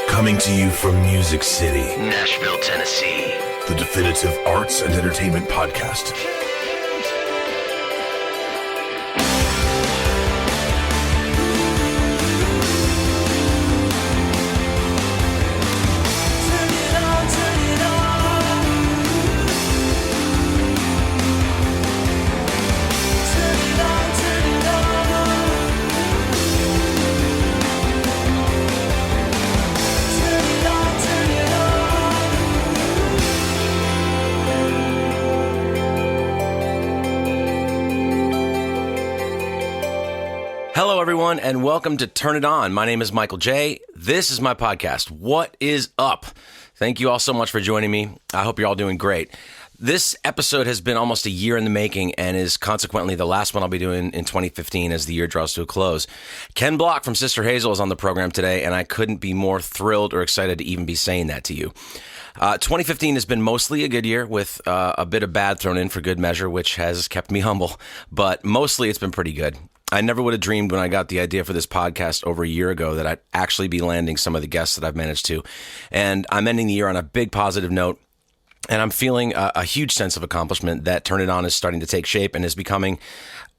Coming to you from Music City, Nashville, Tennessee. the definitive arts and entertainment podcast. Hello, everyone, and welcome to Turn It On. My name is Michael J. This is my podcast, What Is Up? Thank you all so much for joining me. I hope you're all doing great. This episode has been almost a year in the making and is consequently the last one I'll be doing in 2015 as the year draws to a close. Ken Block from Sister Hazel is on the program today, and I couldn't be more thrilled or excited to even be saying that to you. 2015 has been mostly a good year with a bit of bad thrown in for good measure, which has kept me humble, but mostly it's been pretty good. I never would have dreamed when I got the idea for this podcast over a year ago that I'd actually be landing some of the guests that I've managed to. And I'm ending the year on a big positive note. And I'm feeling a huge sense of accomplishment that Turn It On is starting to take shape and is becoming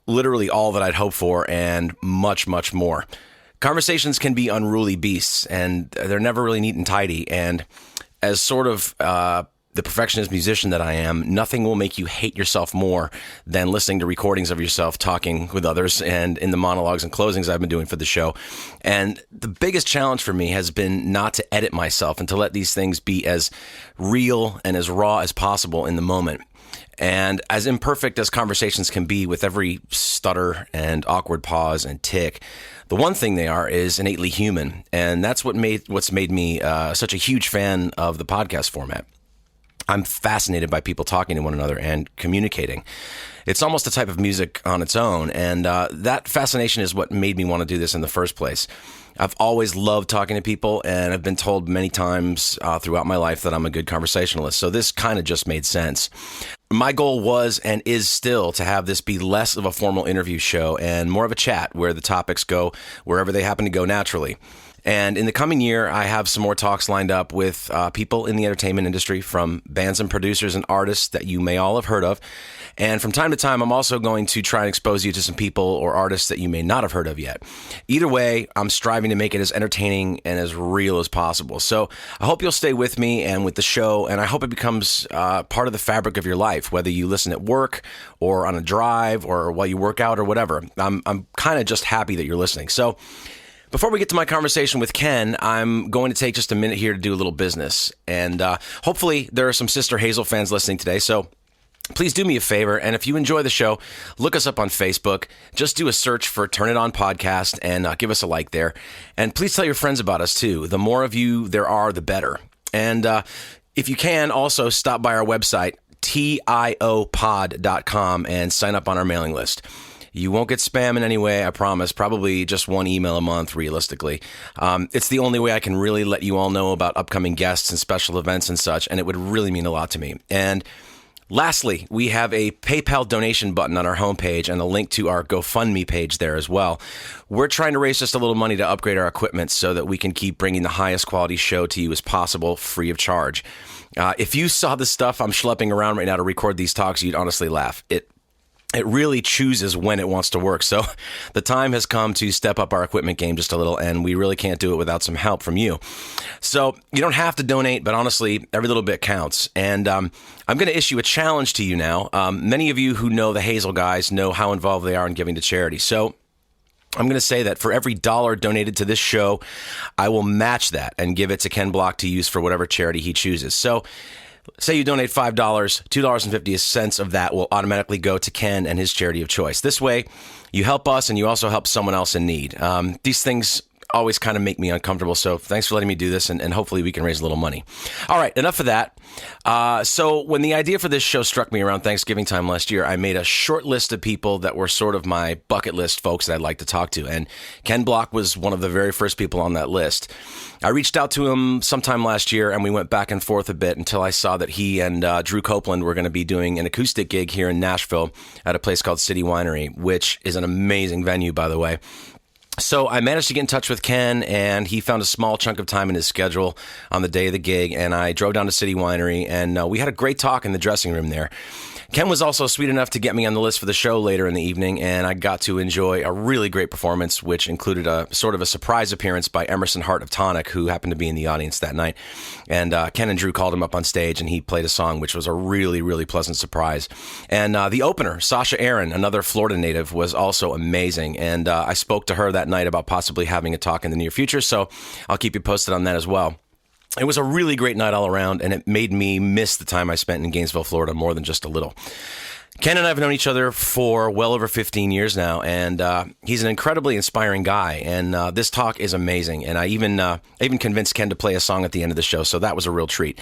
literally all that I'd hoped for and much, much more. Conversations can be unruly beasts, and they're never really neat and tidy. And as sort of the perfectionist musician that I am, nothing will make you hate yourself more than listening to recordings of yourself talking with others and in the monologues and closings I've been doing for the show. And the biggest challenge for me has been not to edit myself and to let these things be as real and as raw as possible in the moment. And as imperfect as conversations can be with every stutter and awkward pause and tick, the one thing they are is innately human. And that's what's made me such a huge fan of the podcast format. I'm fascinated by people talking to one another and communicating. It's almost a type of music on its own, and that fascination is what made me want to do this in the first place. I've always loved talking to people, and I've been told many times throughout my life that I'm a good conversationalist, so this kind of just made sense. My goal was and is still to have this be less of a formal interview show and more of a chat where the topics go wherever they happen to go naturally. And in the coming year, I have some more talks lined up with people in the entertainment industry, from bands and producers and artists that you may all have heard of. And from time to time, I'm also going to try and expose you to some people or artists that you may not have heard of yet. Either way, I'm striving to make it as entertaining and as real as possible. So I hope you'll stay with me and with the show, and I hope it becomes part of the fabric of your life, whether you listen at work or on a drive or while you work out or whatever. I'm kind of just happy that you're listening. So before we get to my conversation with Ken, I'm going to take just a minute here to do a little business. And hopefully there are some Sister Hazel fans listening today, so please do me a favor. And if you enjoy the show, look us up on Facebook. Just do a search for Turn It On Podcast and give us a like there. And please tell your friends about us too. The more of you there are, the better. And if you can, also stop by our website, tiopod.com, and sign up on our mailing list. You won't get spam in any way, I promise. Probably just one email a month, realistically. It's the only way I can really let you all know about upcoming guests and special events and such, and it would really mean a lot to me. And lastly, we have a PayPal donation button on our homepage and a link to our GoFundMe page there as well. We're trying to raise just a little money to upgrade our equipment so that we can keep bringing the highest quality show to you as possible, free of charge. If you saw the stuff I'm schlepping around right now to record these talks, you'd honestly laugh. It really chooses when it wants to work. So the time has come to step up our equipment game just a little, and we really can't do it without some help from you. So you don't have to donate, but honestly, every little bit counts. And I'm going to issue a challenge to you now. Many of you who know the Hazel guys know how involved they are in giving to charity. So I'm going to say that for every $1 donated to this show, I will match that and give it to Ken Block to use for whatever charity he chooses. So say you donate $5, $2.50 of that will automatically go to Ken and his charity of choice. This way, you help us and you also help someone else in need. These things always kind of make me uncomfortable, so thanks for letting me do this, and hopefully we can raise a little money. All right, enough of that. So when the idea for this show struck me around Thanksgiving time last year, I made a short list of people that were sort of my bucket list folks that I'd like to talk to, and Ken Block was one of the very first people on that list. I reached out to him sometime last year, and we went back and forth a bit until I saw that he and Drew Copeland were going to be doing an acoustic gig here in Nashville at a place called City Winery, which is an amazing venue, by the way. So I managed to get in touch with Ken, and he found a small chunk of time in his schedule on the day of the gig, and I drove down to City Winery, and we had a great talk in the dressing room there. Ken was also sweet enough to get me on the list for the show later in the evening, and I got to enjoy a really great performance, which included a sort of a surprise appearance by Emerson Hart of Tonic, who happened to be in the audience that night. And Ken and Drew called him up on stage, and he played a song, which was a really, really pleasant surprise. And the opener, Sasha Aaron, another Florida native, was also amazing. And I spoke to her that night about possibly having a talk in the near future, so I'll keep you posted on that as well. It was a really great night all around, and it made me miss the time I spent in Gainesville, Florida, more than just a little. Ken and I have known each other for well over 15 years now, and he's an incredibly inspiring guy, and this talk is amazing. And I even convinced Ken to play a song at the end of the show, so that was a real treat.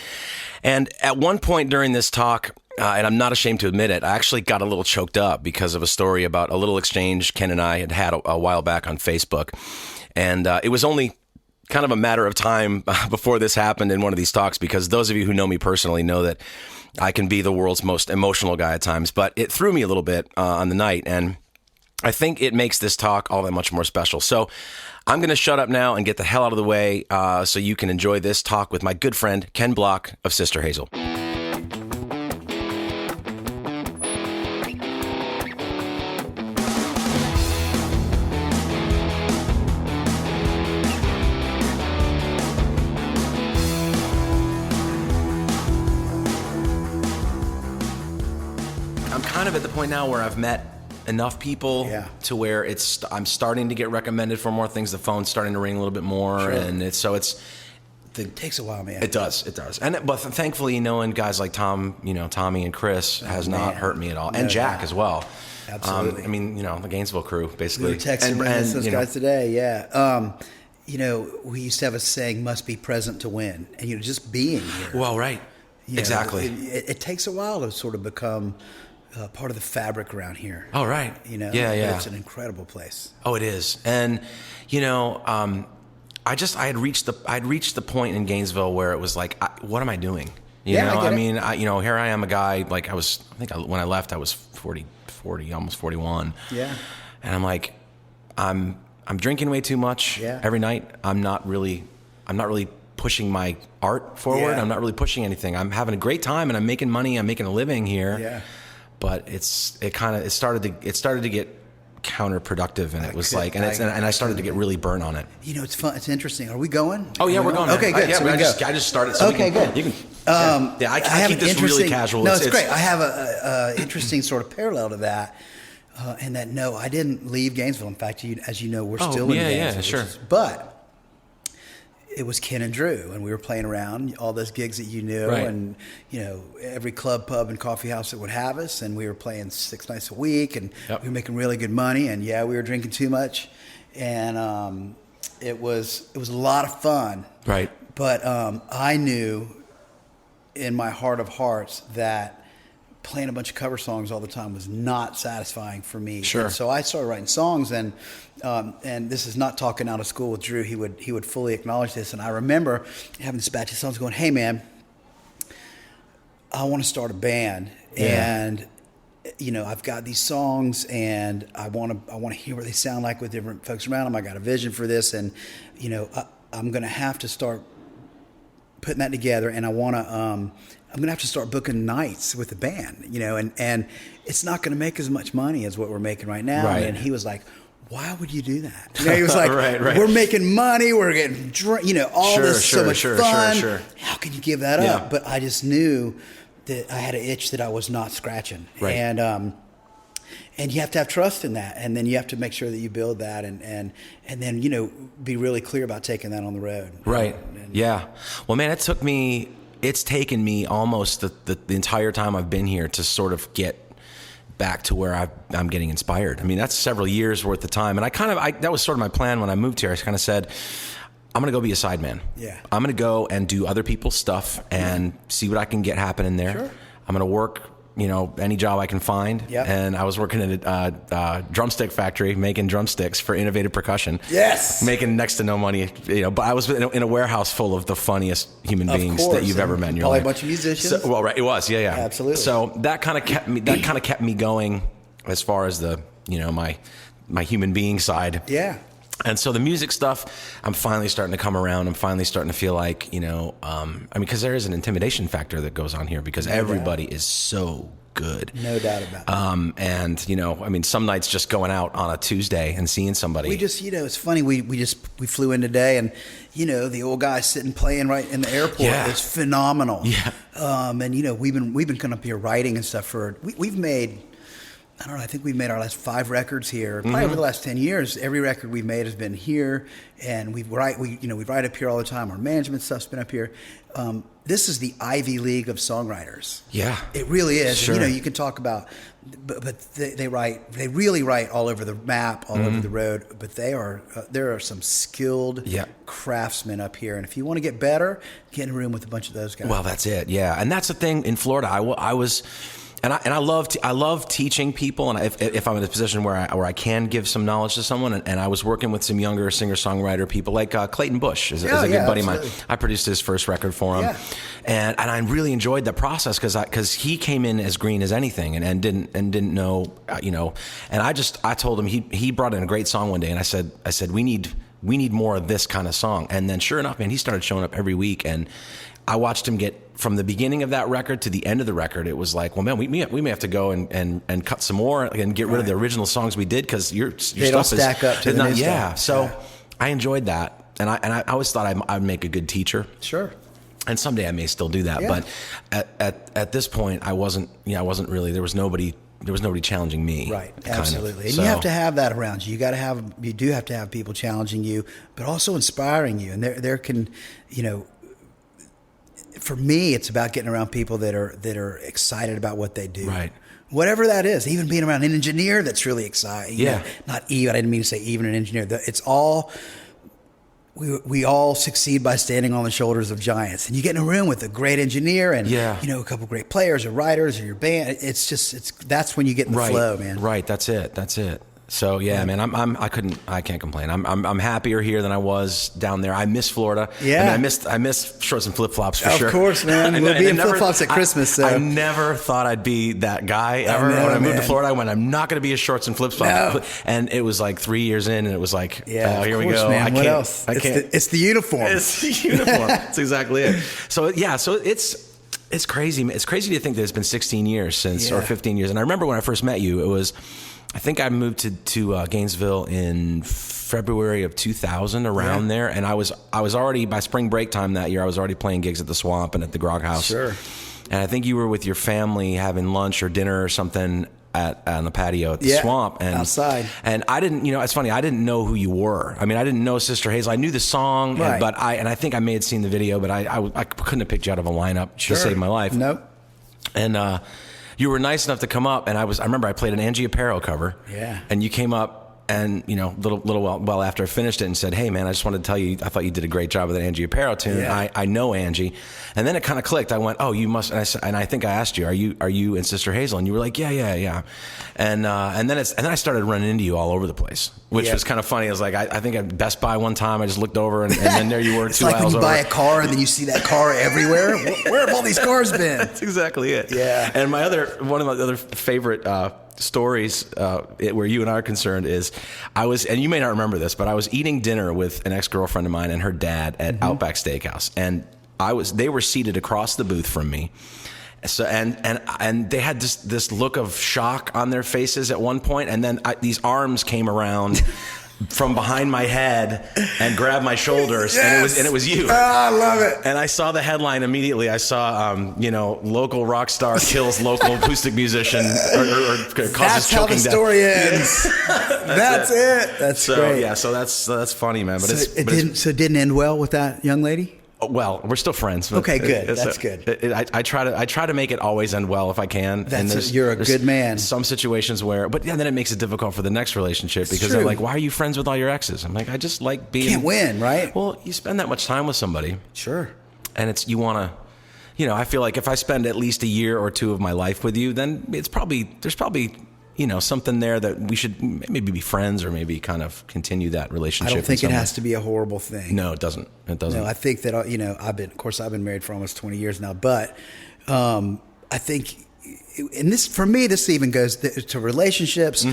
And at one point during this talk, and I'm not ashamed to admit it, I actually got a little choked up because of a story about a little exchange Ken and I had a while back on Facebook. And it was only kind of a matter of time before this happened in one of these talks, because those of you who know me personally know that I can be the world's most emotional guy at times, but it threw me a little bit on the night, and I think it makes this talk all that much more special. So I'm going to shut up now and get the hell out of the way so you can enjoy this talk with my good friend Ken Block of Sister Hazel. Kind of at the point now where I've met enough people to where I'm starting to get recommended for more things. The phone's starting to ring a little bit more, and it takes a while, man. It does, but thankfully, knowing guys like Tommy and Chris has not hurt me at all, and Jack as well. Absolutely. The Gainesville crew, basically. We were texting those guys today. Yeah. We used to have a saying, "Must be present to win," and just being here. Well, right. Exactly. It takes a while to sort of become part of the fabric around here. Oh, right. Yeah. It's an incredible place. Oh, it is. And, I had reached the point in Gainesville where it was like, what am I doing? Here I am, a guy, like when I left, I was 40, almost 41. Yeah. And I'm like, I'm drinking way too much every night. I'm not really pushing my art forward. Yeah. I'm not really pushing anything. I'm having a great time and I'm making money. I'm making a living here. Yeah. But it started to get counterproductive, and it was like, and I started to get really burnt on it. It's fun. It's interesting. Are we going? Oh yeah, we're going. Okay, good. I just started. So good. You can. I keep this really casual. No, it's great. I have a interesting sort of parallel to that, and that I didn't leave Gainesville. In fact, as you know, we're still in Gainesville. Yeah, sure. But it was Ken and Drew, and we were playing around all those gigs that you knew, right. And every club, pub, and coffee house that would have us, and we were playing 6 nights a week, and we were making really good money, and we were drinking too much, and it was a lot of fun, right? But I knew in my heart of hearts that playing a bunch of cover songs all the time was not satisfying for me. Sure. And so I started writing songs, and this is not talking out of school with Drew. He would fully acknowledge this. And I remember having this batch of songs going, "Hey man, I want to start a band, and I've got these songs, and I want to hear what they sound like with different folks around them. I got a vision for this, and I'm going to have to start putting that together, and I'm going to have to start booking nights with the band, and it's not going to make as much money as what we're making right now." Right. And he was like, "Why would you do that?" He was like, right. "We're making money, we're getting so much fun. Sure. How can you give that up?" But I just knew that I had an itch that I was not scratching. Right. And you have to have trust in that, and then you have to make sure that you build that, and then be really clear about taking that on the road. Right. Yeah. Well, man, it's taken me almost the entire time I've been here to sort of get back to where I'm getting inspired. I mean, that's several years worth of time, and that was sort of my plan when I moved here. I kind of said, I'm going to go be a sideman. Yeah. I'm going to go and do other people's stuff and see what I can get happening there. Sure. I'm going to work, any job I can find. Yep. And I was working at a drumstick factory making drumsticks for Innovative Percussion. Yes. Making next to no money, but I was in a warehouse full of the funniest human beings that you've ever met in your life. Probably a bunch of musicians. So, well, right, it was, yeah. Absolutely. So that kind of kept me going as far as the, my human being side. Yeah. And so the music stuff, I'm finally starting to come around. I'm finally starting to feel like, because there is an intimidation factor that goes on here because everybody is so good. No doubt about that. And, some nights just going out on a Tuesday and seeing somebody. We just, it's funny. We flew in today, and the old guy sitting playing right in the airport is phenomenal. Yeah. We've been coming up here writing and stuff we've made. I don't know. I think we've made our last 5 records here. Probably over the last 10 years, every record we've made has been here, and we write up here all the time. Our management stuff's been up here. This is the Ivy League of songwriters. Yeah, it really is. Sure. And, you can talk about, but they really write all over the map, all over the road. But there are some skilled craftsmen up here, and if you want to get better, get in a room with a bunch of those guys. Well, that's it. Yeah, and that's the thing in Florida. I was. And I love teaching people, and if I'm in a position where I can give some knowledge to someone, and I was working with some younger singer-songwriter people like Clayton Bush is a good buddy of mine. I produced his first record for him, and I really enjoyed the process because he came in as green as anything and didn't know, and I told him he brought in a great song one day, and I said we need more of this kind of song, and then sure enough, man, he started showing up every week, and I watched him get from the beginning of that record to the end of the record. It was like, well, man, we may have to go and cut some more and get rid of the original songs we did because your they stuff don't stack up to the new stuff. So I enjoyed that, and I always thought I'd make a good teacher. Sure. And someday I may still do that, but at this point I wasn't really. There was nobody challenging me. Right, absolutely. And you have to have that around you. You do have to have people challenging you, but also inspiring you. And there can, for me, it's about getting around people that are excited about what they do. Right. Whatever that is, even being around an engineer that's really excited. Yeah. I didn't mean to say even an engineer. It's all, we all succeed by standing on the shoulders of giants. And you get in a room with a great engineer and, a couple great players or writers or your band. That's when you get in the flow, man. Right. That's it. So man, I can't complain. I'm happier here than I was down there. I miss Florida. Yeah, I miss shorts and flip flops for sure. Of course, man. We'll be in flip flops at Christmas. So. I never thought I'd be that guy ever. When I moved to Florida, I went, I'm not going to be a shorts and flip flops. No. And it was like 3 years in, and it was like, here we go. Man. What else? It's the uniform. It's the uniform. That's exactly it. So it's crazy. It's crazy to think that it's been 16 years since, or 15 years. And I remember when I first met you, it was. I think I moved to Gainesville in February of 2000, around there, and I was already by spring break time that year. I was already playing gigs at the Swamp and at the Grog House. Sure. And I think you were with your family having lunch or dinner or something on the patio at the Swamp and outside. And I didn't, it's funny. I didn't know who you were. I mean, I didn't know Sister Hazel. I knew the song, but I think I may have seen the video, but I couldn't have picked you out of a lineup to save my life. Nope. And you were nice enough to come up, and I remember I played an Angie Aparo cover. Yeah. And you came up and, little while after I finished it and said, hey man, I just wanted to tell you, I thought you did a great job with that Angie Aparo tune. Yeah. I know Angie. And then it kind of clicked. I went, oh, you must, and I think I asked you, are you and Sister Hazel? And you were like, yeah. And then I started running into you all over the place, which was kind of funny. I was like, I think at Best Buy one time, I just looked over and then there you were 2 like miles over. It's like when you buy a car and then you see that car everywhere. Where have all these cars been? That's exactly it. Yeah. And one of my other favorite stories where you and I are concerned is and you may not remember this, but I was eating dinner with an ex-girlfriend of mine and her dad at Outback Steakhouse, and they were seated across the booth from me. So and they had this look of shock on their faces at one point, and then these arms came around from behind my head and grabbed my shoulders, and it was you. Oh, I love it. And I saw the headline immediately. I saw, local rock star kills local acoustic musician or causes That's how the choking story death. ends. That's it. That's great. Yeah, so that's funny, man. But it didn't end well with that young lady? Well, we're still friends. Okay, good. That's good. I try to make it always end well if I can. You're a good man. Some situations where, then it makes it difficult for the next relationship because they're like, why are you friends with all your exes? I'm like, I just like being. Can't win, right? Well, you spend that much time with somebody. Sure. And you want to, I feel like if I spend at least a year or two of my life with you, then there's probably something there that we should maybe be friends or maybe kind of continue that relationship. I don't think it has to be a horrible thing. No, it doesn't. No, I think that, I've been married for almost 20 years now, but I think, and this, for me, this even goes to relationships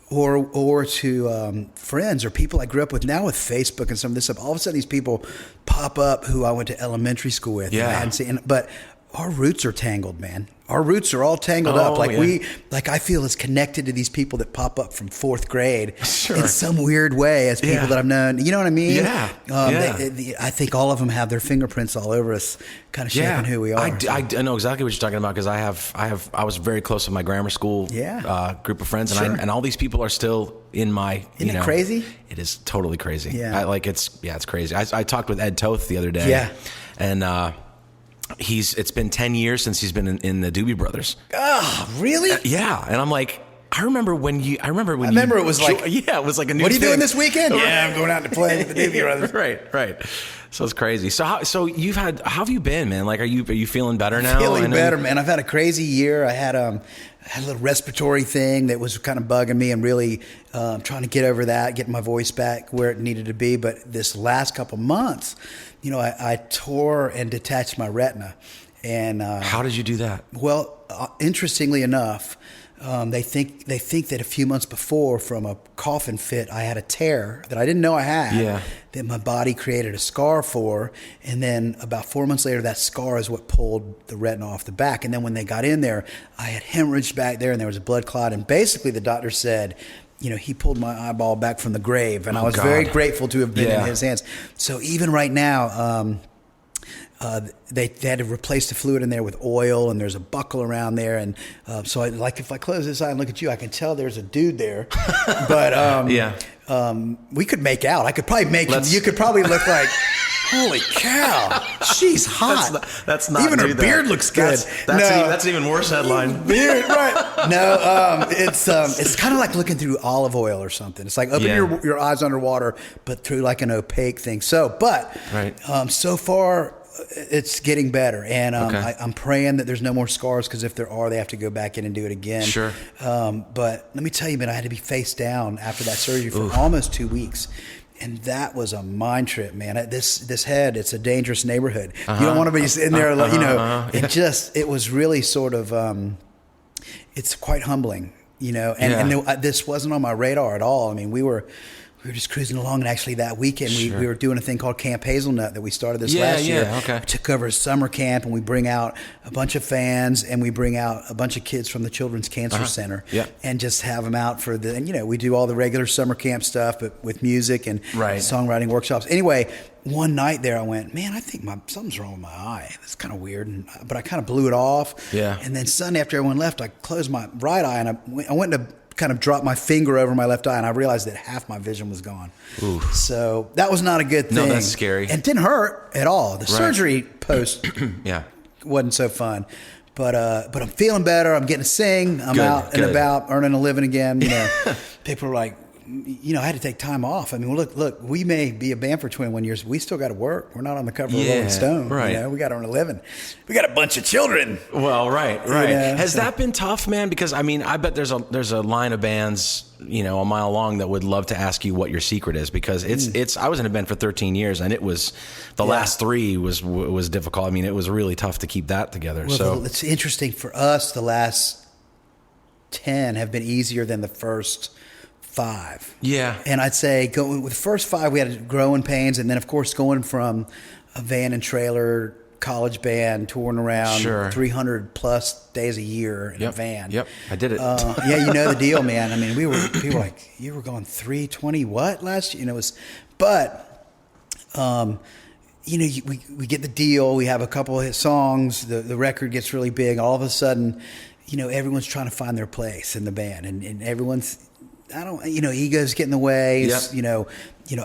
or to friends or people I grew up with. Now with Facebook and some of this stuff, all of a sudden these people pop up who I went to elementary school with. Yeah. And I hadn't seen, but our roots are tangled, man. Our roots are all tangled up. Like I feel as connected to these people that pop up from fourth grade in some weird way as people that I've known. You know what I mean? Yeah. I think all of them have their fingerprints all over us, kind of shaping who we are. I know exactly what you're talking about because I was very close with my grammar school group of friends, and all these people are still in my. Isn't it crazy? It is totally crazy. Yeah. It's crazy. I talked with Ed Toth the other day. Yeah. And. It's been 10 years since he's been in the Doobie Brothers. Oh, really? Yeah. And I'm like, I remember when it was like, it was like a new what are you thing. doing this weekend? Yeah, I'm going out to play with the Doobie Brothers. Right. So it's crazy. So how have you been, man? Like, are you feeling better now? Feeling better, man. I've had a crazy year. I had a little respiratory thing that was kind of bugging me and really trying to get over that, get my voice back where it needed to be. But this last couple months, I tore and detached my retina. And how did you do that? Well, interestingly enough, they think that a few months before, from a coughing fit, I had a tear that I didn't know I had. Yeah. That my body created a scar for, and then about 4 months later, that scar is what pulled the retina off the back. And then when they got in there, I had hemorrhaged back there, and there was a blood clot. And basically, the doctor said, he pulled my eyeball back from the grave, and I was very grateful to have been in his hands. So even right now. They had to replace the fluid in there with oil, and there's a buckle around there, and so if I close this eye and look at you, I can tell there's a dude there. But we could make out. I could probably you could probably look like, holy cow, she's hot. That's not even her beard looks good. That's an even worse headline. Beard, right? No, it's kind of like looking through olive oil or something. It's like open your eyes underwater, but through like an opaque thing. So far. It's getting better, and I'm praying that there's no more scars, because if there are, they have to go back in and do it again. Sure. But let me tell you, man, I had to be face down after that surgery for almost 2 weeks. And that was a mind trip, man. This head, it's a dangerous neighborhood. You don't want to be sitting there, it was really sort of, it's quite humbling, and this wasn't on my radar at all. I mean, we were just cruising along, and actually that weekend we were doing a thing called Camp Hazelnut that we started last year. Okay. We took over a summer camp, and we bring out a bunch of fans, and we bring out a bunch of kids from the Children's Cancer Center, and just have them out for we do all the regular summer camp stuff, but with music and songwriting workshops. Anyway, one night there I went, man, I think something's wrong with my eye. That's kind of weird, but I kind of blew it off. Yeah. And then Sunday after everyone left, I closed my right eye, and I went to kind of dropped my finger over my left eye, and I realized that half my vision was gone. Ooh. So that was not a good thing. No, that's scary. And it didn't hurt at all. The surgery post wasn't so fun. But I'm feeling better. I'm getting to sing. I'm out and about, earning a living again. People are like, I had to take time off. I mean, look, we may be a band for 21 years. We still got to work. We're not on the cover of Rolling Stone. Right. We got to earn a living. We got a bunch of children. Well, right. Has that been tough, man? Because I mean, I bet there's a line of bands, a mile long that would love to ask you what your secret is, because it's. I was in a band for 13 years, and it was the last 3 was difficult. I mean, it was really tough to keep that together. Well, so it's interesting for us. The last 10 have been easier than the first 5. Yeah. And I'd say going with the first 5, we had growing pains. And then, of course, going from a van and trailer college band touring around 300 plus days a year in a van. Yep. I did it. The deal, man. I mean, people were like, you were going 320 what last year? We get the deal. We have a couple of hit songs. The record gets really big. All of a sudden, everyone's trying to find their place in the band, and everyone's, egos get in the way. Yep.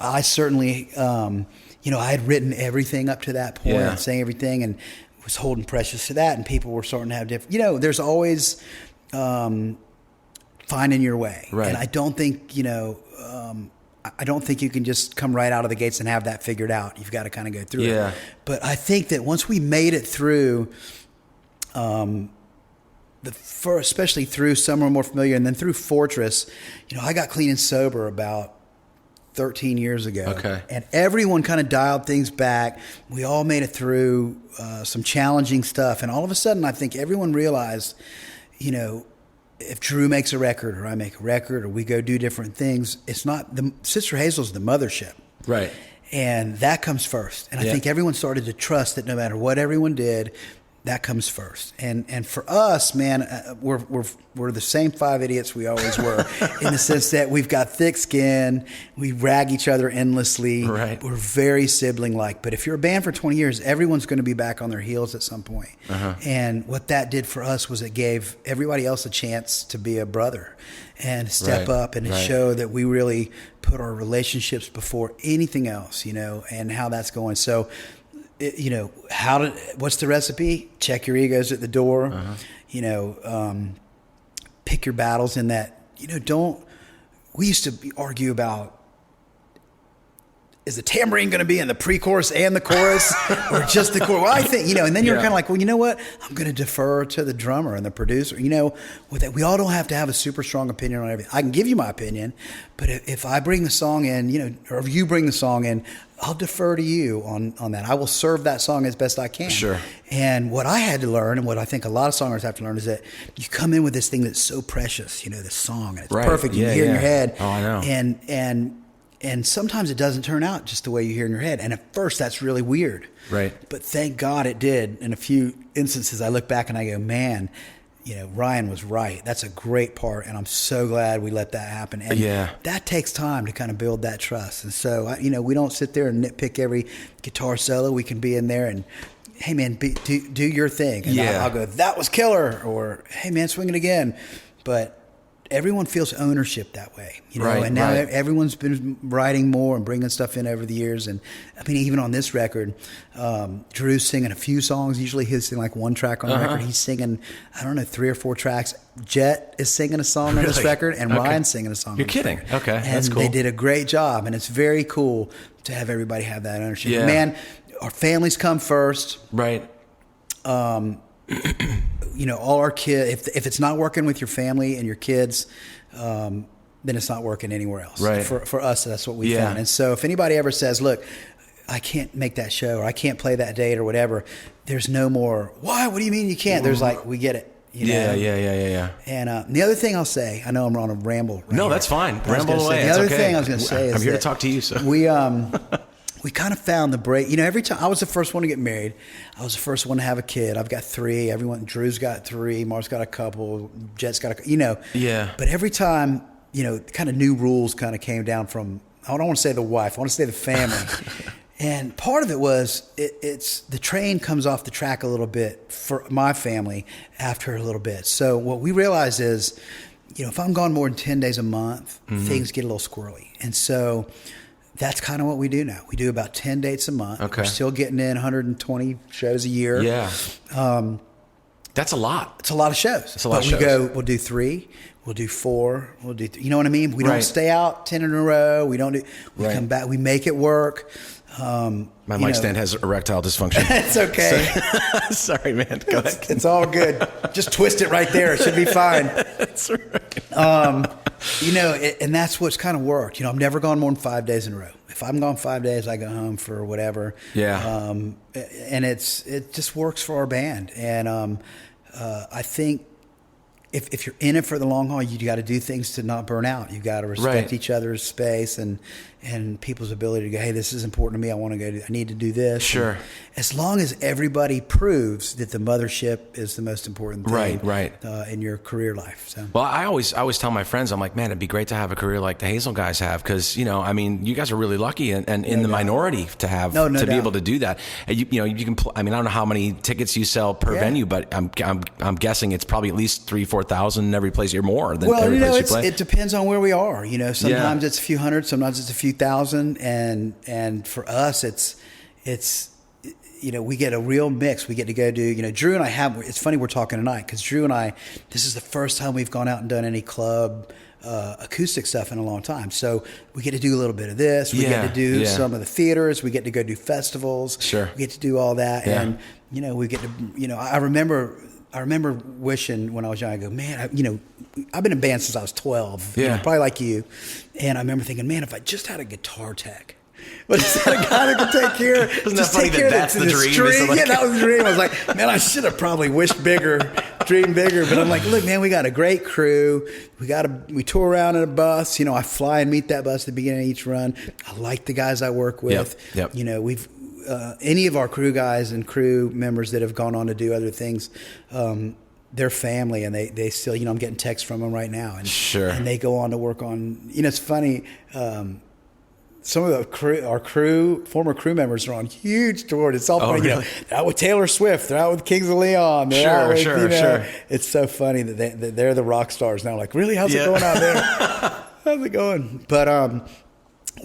I certainly, I had written everything up to that point, and saying everything, and was holding precious to that. And people were starting to have different, there's always finding your way. Right. And I don't think, I don't think you can just come right out of the gates and have that figured out. You've got to kind of go through it. But I think that once we made it through, especially through Somewhere More Familiar and then through Fortress, I got clean and sober about 13 years ago. Okay. And everyone kind of dialed things back. We all made it through some challenging stuff. And all of a sudden, I think everyone realized, if Drew makes a record or I make a record or we go do different things, it's not Sister Hazel's the mothership. Right. And that comes first. And I think everyone started to trust that no matter what everyone did, that comes first. And for us, man, we're the same five idiots we always were, in the sense that we've got thick skin, we rag each other endlessly. Right. We're very sibling-like. But if you're a band for 20 years, everyone's going to be back on their heels at some point. And what that did for us was it gave everybody else a chance to be a brother and step up and show that we really put our relationships before anything else, and how that's going. So, what's the recipe? Check your egos at the door. Pick your battles in that. We used to argue about, is the tambourine going to be in the pre-chorus and the chorus, or just the chorus? Well, I think, and then you're kind of like, well, you know what? I'm going to defer to the drummer and the producer. With that, we all don't have to have a super strong opinion on everything. I can give you my opinion, but if I bring the song in, or if you bring the song in, I'll defer to you on that. I will serve that song as best I can. Sure. And what I had to learn, and what I think a lot of songwriters have to learn, is that you come in with this thing that's so precious, this song, and it's perfect. You hear in your head. Oh, I know. And sometimes it doesn't turn out just the way you hear in your head. And at first, that's really weird. Right. But thank God it did. In a few instances, I look back and I go, man, Ryan was right. That's a great part. And I'm so glad we let that happen. And that takes time to kind of build that trust. And so, we don't sit there and nitpick every guitar solo. We can be in there and, hey, man, do your thing. And I'll go, that was killer. Or, hey, man, swing it again. But everyone feels ownership that way, and now everyone's been writing more and bringing stuff in over the years. And I mean, even on this record, Drew's singing a few songs. Usually he'll sing like one track on the record. He's singing, 3 or 4 tracks. Jet is singing a song on this record, and Ryan's singing a song. You're kidding. Okay. And that's cool. They did a great job, and it's very cool to have everybody have that ownership. Yeah. Man, our families come first. Right. All our kids, if it's not working with your family and your kids, then it's not working anywhere else. Right. For us, that's what we found. And so if anybody ever says, look, I can't make that show, or I can't play that date, or whatever, there's no more, why? What do you mean you can't? There's like, we get it. Yeah. And the other thing I'll say, I know I'm on a ramble. No, that's fine. Ramble away. The other thing I was going to say is I'm here to talk to you. So we kind of found the break. Every time I was the first one to get married, I was the first one to have a kid. I've got 3. Drew's got 3. Mark's got a couple. Jet's got a. Yeah. But every time, kind of new rules kind of came down from. I don't want to say the wife. I want to say the family. And part of it was it's the train comes off the track a little bit for my family after a little bit. So what we realized is, if I'm gone more than 10 days a month, things get a little squirrely. And so that's kind of what we do now. We do about 10 dates a month. Okay. We're still getting in 120 shows a year. Yeah. That's a lot. It's a lot of shows. It's a lot of shows. We'll do 3, we'll do 4, we'll do, you know what I mean? We don't stay out 10 in a row. We come back, we make it work. My mic stand has erectile dysfunction. It's okay. Sorry, man. Go ahead. It's all good. Just twist it right there. It should be fine. That's right. And that's what's kind of worked. I've never gone more than 5 days in a row. If I'm gone 5 days, I go home for whatever. Yeah. And it just works for our band. And I think if you're in it for the long haul, you got to do things to not burn out. You got to respect each other's space and people's ability to go, hey, this is important to me. I need to do this. Sure. And as long as everybody proves that the mothership is the most important thing in your career life. So. Well, I always tell my friends, I'm like, man, it'd be great to have a career like the Hazel guys have, because you guys are really lucky and in the minority to have be able to do that. And you can. I don't know how many tickets you sell per venue, but I'm guessing it's probably at least 3,000-4,000 every place. You're more than every place you play. It depends on where we are. Sometimes it's a few hundred, sometimes it's a few thousand, and for us, it's we get a real mix. We get to go do, Drew and I have, it's funny we're talking tonight because Drew and I, this is the first time we've gone out and done any club acoustic stuff in a long time. So we get to do a little bit of this. We get to do some of the theaters. We get to go do festivals. Sure. We get to do all that. Yeah. And, we get to, I remember wishing when I was young, I go, man, I've been in bands since I was 12, probably like you. And I remember thinking, man, if I just had a guitar tech, but just had a guy that could take care. Isn't that funny that's the dream? That was the dream. I was like, man, I should have probably wished bigger dream bigger. But I'm like, look, man, we got a great crew. We tour around in a bus. I fly and meet that bus at the beginning of each run. I like the guys I work with. Yep. We've any of our crew guys and crew members that have gone on to do other things. They're family, and they still, I'm getting texts from them right now, and sure, and they go on to work on. It's funny. Some of our former crew members are on huge tours. It's all funny. Really? They're out with Taylor Swift. They're out with Kings of Leon. They're Sure. It's so funny that they're the rock stars now. Like, really? How's it going out there? How's it going? But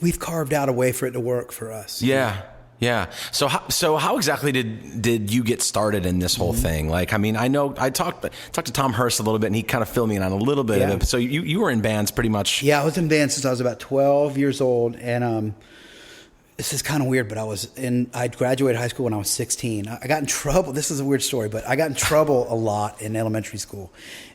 we've carved out a way for it to work for us. Yeah. So how exactly did you get started in this whole thing? Like, I know I talked to Tom Hurst a little bit, and he kind of filled me in on a little bit of it. So you were in bands pretty much. Yeah, I was in bands since I was about 12 years old, and this is kind of weird, but I graduated high school when I was 16. I got in trouble. This is a weird story, but I got in trouble a lot in elementary school.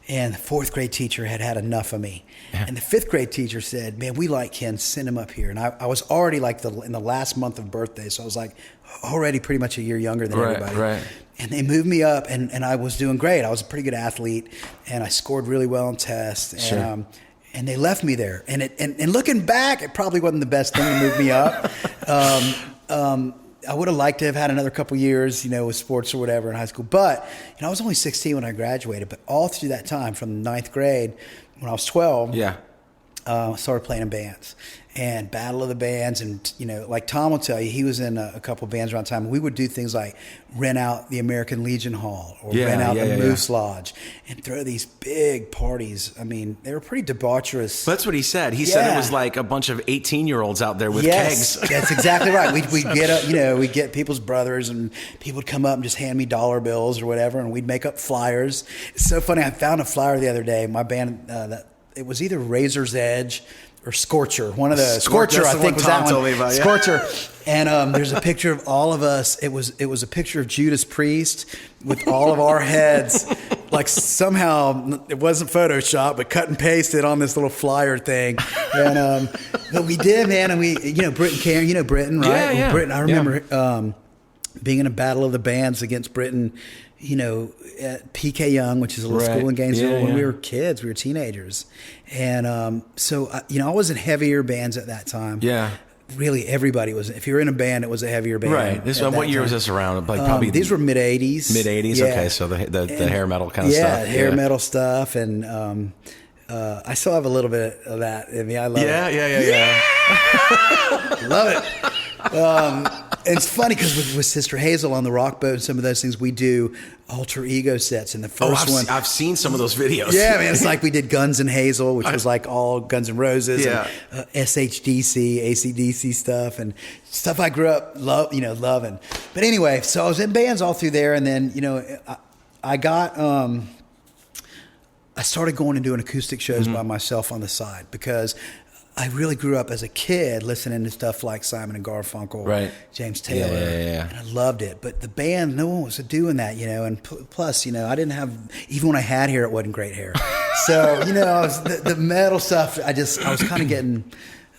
And the fourth grade teacher had enough of me. Yeah. And the fifth grade teacher said, man, we like Ken, send him up here. And I was already in the last month of birthday. So I was like already pretty much a year younger than everybody. Right. And they moved me up, and I was doing great. I was a pretty good athlete, and I scored really well on tests. Sure. And they left me there. And looking back, it probably wasn't the best thing to move me up. I would have liked to have had another couple years, with sports or whatever in high school. But, I was only 16 when I graduated. But all through that time, from ninth grade, when I was 12, I started playing in bands. And Battle of the Bands, and like Tom will tell you, he was in a couple bands around time. We would do things like rent out the American Legion Hall or rent out the Moose Lodge and throw these big parties. They were pretty debaucherous. That's what he said. He said it was like a bunch of 18-year-olds out there with kegs. That's exactly right. We'd get we'd get people's brothers, and people would come up and just hand me dollar bills or whatever, and we'd make up flyers. It's so funny. I found a flyer the other day. My band, it was either Razor's Edge or Scorcher, one of the Scorcher, I think was that one. About, Scorcher, and there's a picture of all of us. It was a picture of Judas Priest with all of our heads, like somehow it wasn't Photoshop, but cut and pasted on this little flyer thing. And but we did, man, and we, Britton Karen, Britton, right? Yeah. Britton, I remember being in a battle of the bands against Britton. At PK Young, which is a little school in Gainesville, when we were kids, we were teenagers. And so, I was in heavier bands at that time. Yeah. Really, everybody was. If you were in a band, it was a heavier band. Right. What year was this around? Like probably these were mid-'80s. Mid-'80s, okay. So the hair metal kind of stuff. Yeah, hair metal stuff. And I still have a little bit of that in me. I love it. Yeah. Love it. And it's funny because with Sister Hazel on the Rock Boat and some of those things, we do alter ego sets. And the first one, I've seen some of those videos. Yeah, man, it's like we did Guns and Hazel, which was like all Guns N' Roses, and SHDC, AC/DC stuff, and stuff I grew up loving. But anyway, so I was in bands all through there, and then I got I started going and doing acoustic shows by myself on the side because I really grew up as a kid listening to stuff like Simon and Garfunkel, James Taylor, and I loved it. But the band, no one was doing that, and plus, I didn't have, even when I had hair, it wasn't great hair. So, the metal stuff, I was kind of getting,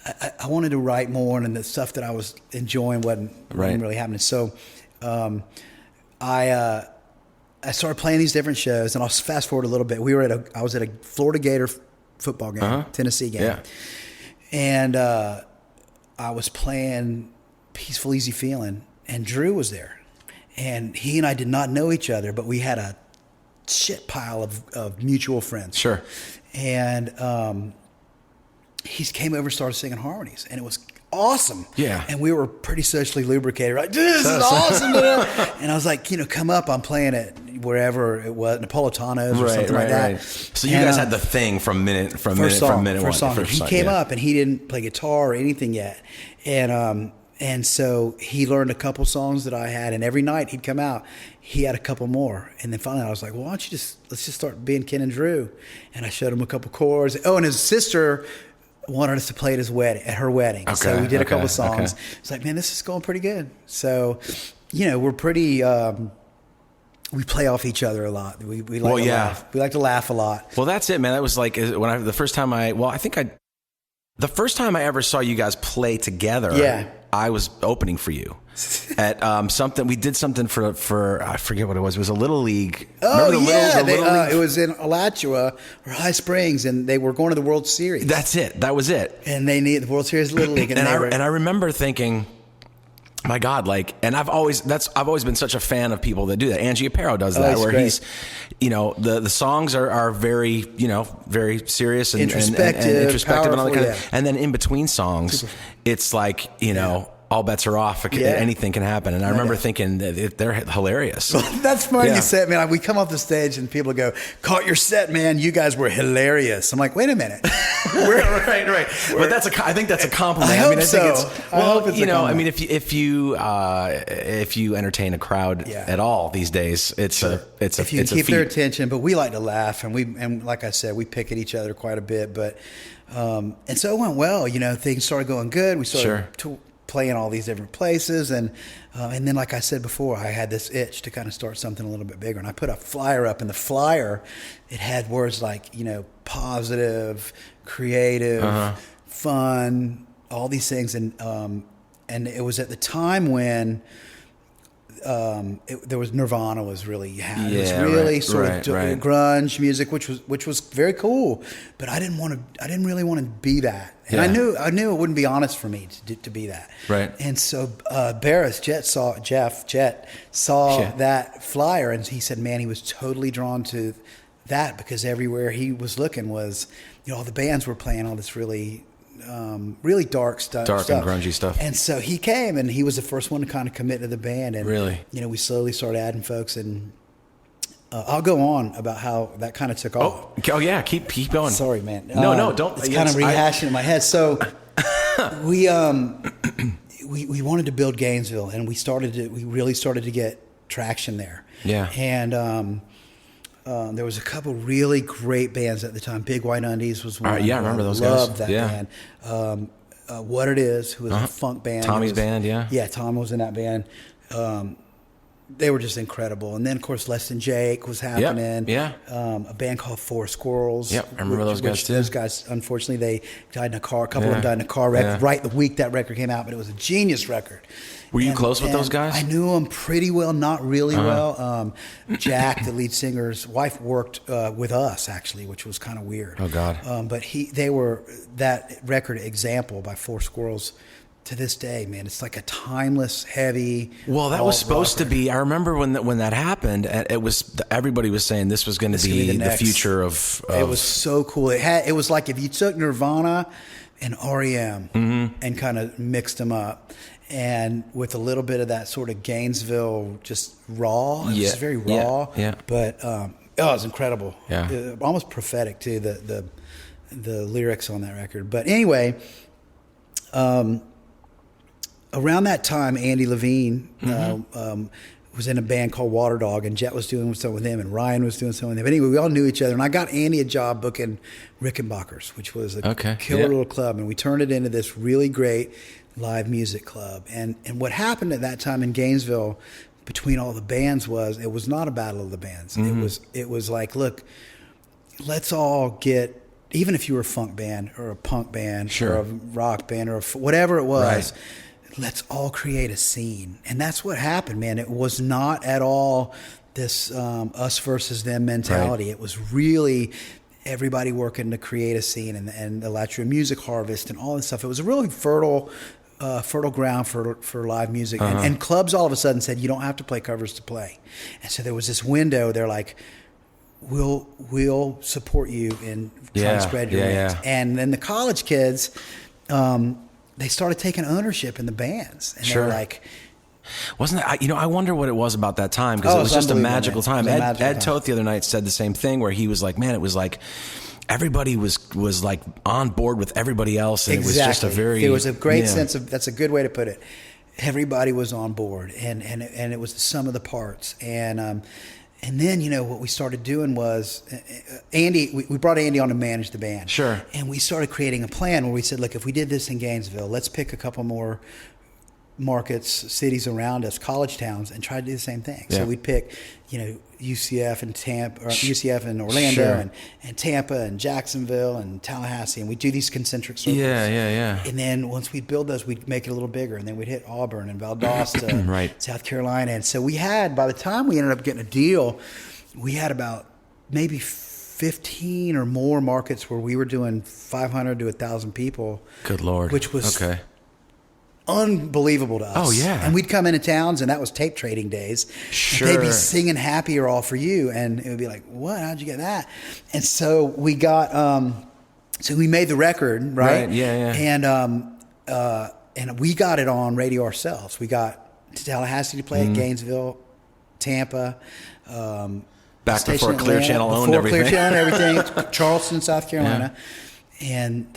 I wanted to write more, and the stuff that I was enjoying wasn't really happening. So I started playing these different shows, and I'll fast forward a little bit. I was at a Florida Gator football game, Tennessee game. Yeah. And I was playing Peaceful Easy Feeling, and Drew was there. And he and I did not know each other, but we had a shit pile of mutual friends. Sure. And he came over and started singing harmonies, and it was awesome. Yeah. And we were pretty socially lubricated, right? Dude, this is awesome. And I was like, come up, I'm playing it wherever it was, Napolitano's or something like that. So you guys had the thing from minute one. First song. He came up and he didn't play guitar or anything yet. And so he learned a couple songs that I had, and every night he'd come out, he had a couple more. And then finally I was like, well, why don't you let's just start being Ken and Drew. And I showed him a couple chords. Oh, and his sister wanted us to play at her wedding. Okay, so we did a couple songs. Okay. It's like, man, this is going pretty good. So, we're pretty, we play off each other a lot. We like to laugh. We like to laugh a lot. Well, that's it, man. That was like the first time I ever saw you guys play together, I was opening for you. at something. We did something for I forget what it was. It was a little league. Oh, Remember yeah. the little league? It was in Alachua or High Springs, and they were going to the World Series. That's it. That was it. And they need the World Series Little League. And I remember thinking, my God, like, and I've always been such a fan of people that do that. Angie Aparo does that, where great. he's, the songs are very, very serious and introspective powerful, and all that kind of, yeah. and then in between songs, it's like, all bets are off. Anything can happen. And I remember thinking that they're hilarious. That's funny Yeah. you said, man. We come off the stage and people go, "Caught your set, man. You guys were hilarious." I'm like, wait a minute. Right. But I think that's a compliment. I hope think so. it's, I hope it's a compliment. if you entertain a crowd at all these days, it's a keep feat. their attention. But we like to laugh, and like I said, we pick at each other quite a bit. But and so it went well. Things started going good. We started playing all these different places, and then, like I said before, I had this itch to kind of start something a little bit bigger, and I put a flyer up, and the flyer, it had words like positive, creative, fun, all these things, and it was at the time when there was Nirvana was really it was really sort of grunge music, which was very cool, but I didn't really want to be that. And I knew it wouldn't be honest for me to be that. Right. And so Jet saw that flyer, and he said, man, he was totally drawn to that because everywhere he was looking was, all the bands were playing all this really dark stuff. Dark and grungy stuff. And so he came, and he was the first one to kind of commit to the band. And, really? We slowly started adding folks, and I'll go on about how that kind of took off. Oh yeah, keep going. Sorry, man. No, don't. It's kind of rehashing in my head. So we wanted to build Gainesville, and we really started to get traction there. Yeah. And there was a couple really great bands at the time. Big White Undies was one. I remember those Loved guys. that band. What It Is, who was a funk band. Tommy's band, yeah. Yeah, Tom was in that band. They were just incredible. And then, of course, Less Than Jake was happening. Yeah. A band called Four Squirrels. Yep, I remember those guys too. Those guys, unfortunately, they died in a car. A couple of them died in a car wreck right the week that record came out, but it was a genius record. Were you close with those guys? I knew them pretty well, not really well. Jack, the lead singer's wife, worked with us, actually, which was kind of weird. Oh, God. But they were that record Example by Four Squirrels. To this day, man, it's like a timeless, heavy. Well, that was supposed to be. I remember when that happened. It was everybody was saying this was going to be the future of. It was so cool. It was like if you took Nirvana and REM and kind of mixed them up, and with a little bit of that sort of Gainesville, just raw. It was very raw. Yeah. But it was incredible. Yeah. Almost prophetic too. The lyrics on that record. But anyway. Around that time, Andy Levine was in a band called Water Dog, and Jet was doing something with him, and Ryan was doing something with him. But anyway, we all knew each other, and I got Andy a job booking Rickenbackers, which was a killer little club, and we turned it into this really great live music club. And what happened at that time in Gainesville between all the bands was it was not a battle of the bands. It was like, look, let's all get. Even if you were a funk band or a punk band or a rock band or whatever it was. Right. Let's all create a scene. And that's what happened, man. It was not at all this us versus them mentality. Right. It was really everybody working to create a scene and the Alachua Music Harvest and all this stuff. It was a really fertile ground for live music. And clubs all of a sudden said, you don't have to play covers to play. And so there was this window. They're like, we'll support you in trying to spread your wings. Yeah. And then the college kids... they started taking ownership in the bands. And they were like... Wasn't that... I wonder what it was about that time, because it was just a magical time. Ed Toth the other night said the same thing, where he was like, man, it was like... Everybody was like on board with everybody else, and it was just a very... There was a great sense of... That's a good way to put it. Everybody was on board, and it was the sum of the parts. And then, what we started doing was Andy, we brought Andy on to manage the band. Sure. And we started creating a plan where we said, look, if we did this in Gainesville, let's pick a couple more markets, cities around us, college towns, and tried to do the same thing. Yeah. So we'd pick, UCF and Tampa, or UCF and Orlando, Sure. and Tampa and Jacksonville and Tallahassee, and we'd do these concentric circles. Yeah. And then once we'd build those, we'd make it a little bigger, and then we'd hit Auburn and Valdosta, Right. South Carolina. And so we had, by the time we ended up getting a deal, we had about maybe 15 or more markets where we were doing 500 to 1,000 people. Good Lord. Which was okay. unbelievable to us. Oh, yeah. And we'd come into towns, and that was tape trading days. Sure. And they'd be singing "Happy Are All For You," and it would be like, what? How'd you get that? And so we got, so we made the record, right? Right, yeah. And we got it on radio ourselves. We got Tallahassee to play Mm-hmm. it, Gainesville, Tampa, Back station before Clear Atlanta, Channel owned before everything. Clear Channel and everything, Charleston, South Carolina. And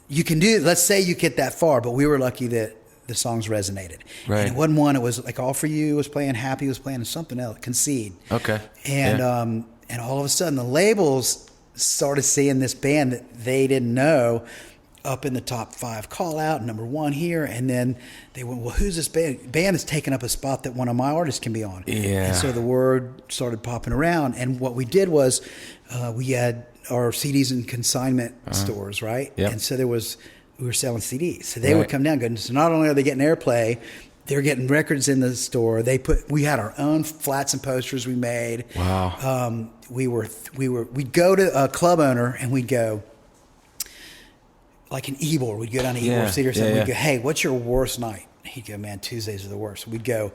you can do, let's say you get that far, but we were lucky that the songs resonated. Right. And it wasn't one, it was like All For You was playing, Happy was playing, and something else, Concede. Okay. And Yeah. and all of a sudden the labels started seeing this band that they didn't know up in the top 5 call out, number 1 here, and then they went, well, who's this band? Band is taking up a spot that one of my artists can be on. Yeah. And so the word started popping around, and what we did was we had our CDs in consignment stores, right? Yep. And so we were selling CDs. So they Right. would come down and go, so not only are they getting airplay, they're getting records in the store. We had our own flats and posters we made. Wow. We'd go to a club owner and we'd go, like an Ebor, we'd go down to Ebor City or something. Yeah. We'd go, hey, what's your worst night? He'd go, man, Tuesdays are the worst. We'd go,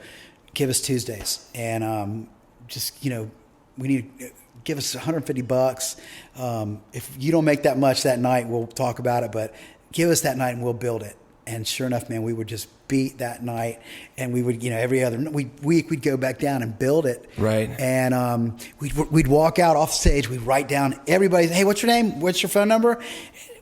give us Tuesdays. And we need give us $150. If you don't make that much that night, we'll talk about it, but give us that night and we'll build it. And sure enough, man, we would just beat that night, and we would, every other week we'd go back down and build it. Right. And we'd walk out off stage, we'd write down everybody's, hey, what's your name? What's your phone number?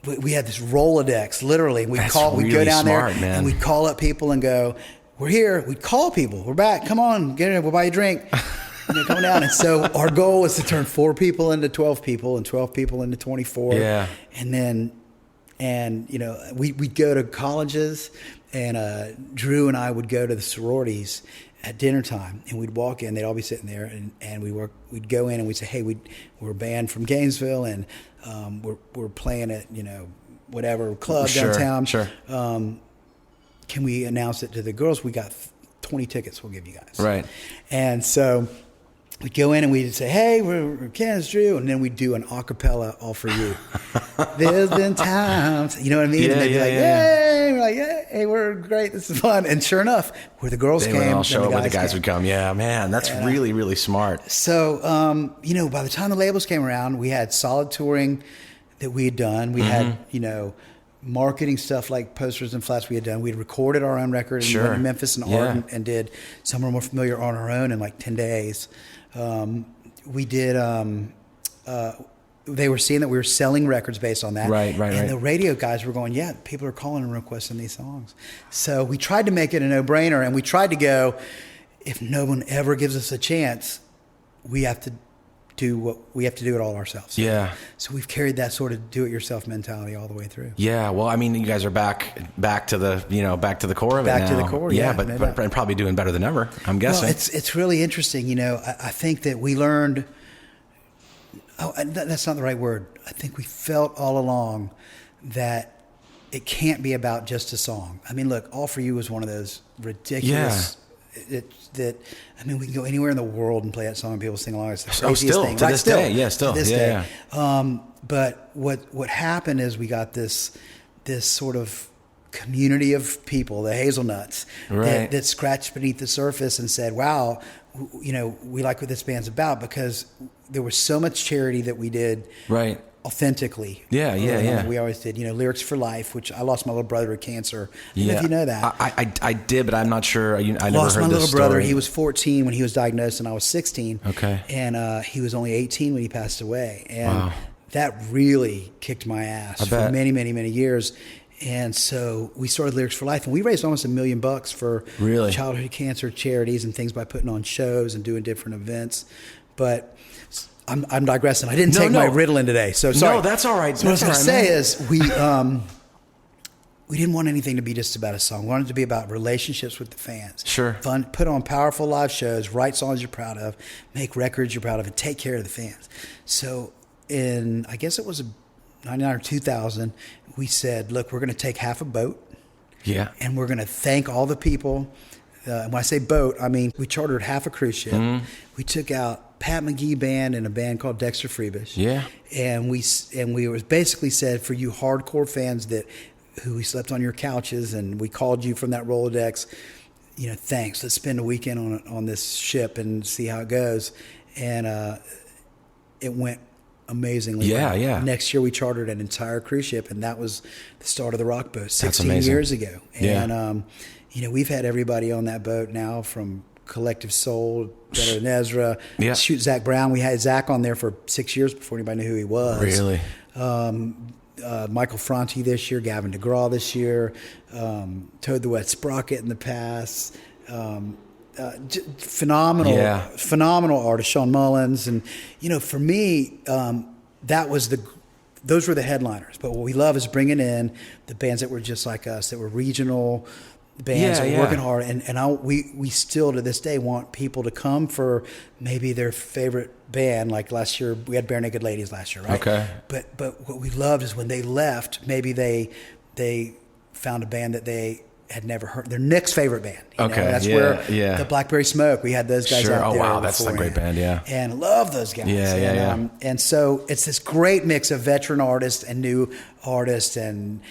We had this Rolodex, literally. We'd we'd go down smart, there, man. and we'd call up people and go, we're here. We'd call people. We're back. Come on, get in. We'll buy you a drink. Coming down. And so our goal was to turn 4 people into 12 people and 12 people into 24. Yeah. And then, we'd go to colleges, and Drew and I would go to the sororities at dinner time, and we'd walk in. They'd all be sitting there, and we'd go in and we'd say, hey, we're a band from Gainesville, and we're playing at whatever club downtown. Sure. Can we announce it to the girls? We got 20 tickets we'll give you guys. Right. And so we'd go in and we'd say, hey, we're Kansas Drew. And then we'd do an a cappella, All For You. There's been times, you know what I mean? Yeah, and they'd be yeah, like, yeah. yay. We're like, hey, we're great. This is fun. And sure enough, where the girls They came, would all then show up where the guys came. would come. Yeah, man, that's really, really smart. So, by the time the labels came around, we had solid touring that we had done. We had, marketing stuff like posters and flats we had done. We had recorded our own record and went to Memphis and Art and did Somewhere More Familiar on our own in like 10 days. We did, they were seeing that we were selling records based on that. Right. And the radio guys were going, yeah, people are calling and requesting these songs. So we tried to make it a no-brainer, and we tried to go, if no one ever gives us a chance, we have to do it all ourselves. Yeah. So we've carried that sort of do-it-yourself mentality all the way through. Yeah. Well, I mean, you guys are back to the back to the core of it now. Back to the core, yeah, but no doubt. and probably doing better than ever, I'm guessing. Well, it's really interesting. I think that we learned. Oh, that's not the right word. I think we felt all along that it can't be about just a song. I mean, look, All For You was one of those ridiculous. We can go anywhere in the world and play that song and people sing along. It's the craziest still, thing. to this day. Yeah, still. To this Yeah, day. But what happened is we got this sort of community of people, the Hazelnuts, Right. that scratched beneath the surface and said, wow, we like what this band's about, because there was so much charity that we did. Right. Authentically. Yeah. We always did, Lyrics for Life, which I lost my little brother to cancer. I don't know if you know that. I did, but I'm not sure. I never Lost heard my this little brother. story. He was 14 when he was diagnosed, and I was 16. Okay. And he was only 18 when he passed away. And Wow. that really kicked my ass I for bet. many, many, many years. And so we started Lyrics for Life, and we raised almost $1 million for Really? childhood cancer charities and things by putting on shows and doing different events. But I'm digressing. I didn't take my Ritalin today, so sorry. No, that's all right. So what I was going to say is we didn't want anything to be just about a song. We wanted it to be about relationships with the fans. Sure. Fun, put on powerful live shows, write songs you're proud of, make records you're proud of, and take care of the fans. So I guess it was 99 or 2000, we said, look, we're going to take half a boat. Yeah. And we're going to thank all the people. When I say boat, I mean, we chartered half a cruise ship. Mm-hmm. We took out Pat McGee Band and a band called Dexter Freebush. Yeah. And we was basically said, for you hardcore fans who we slept on your couches and we called you from that Rolodex, thanks. Let's spend a weekend on this ship and see how it goes. And it went amazingly well. Yeah. Next year we chartered an entire cruise ship, and that was the start of the Rock Boat 16 years ago. And we've had everybody on that boat now, from Collective Soul, Better Than Ezra, shoot Zach Brown. We had Zach on there for 6 years before anybody knew who he was. Really? Michael Franti this year, Gavin DeGraw this year, Toad the Wet Sprocket in the past. Phenomenal artist, Sean Mullins. And, for me, those were the headliners. But what we love is bringing in the bands that were just like us, that were regional bands that were working hard. And we still to this day want people to come for maybe their favorite band. Like last year, we had Bare Naked Ladies last year, right? Okay. But what we loved is when they left, maybe they found a band that they had never heard. Their Nick's favorite band. That's where the Blackberry Smoke. We had those guys out there. Oh wow, that's a great band. Yeah, and love those guys. And so it's this great mix of veteran artists and new artists, and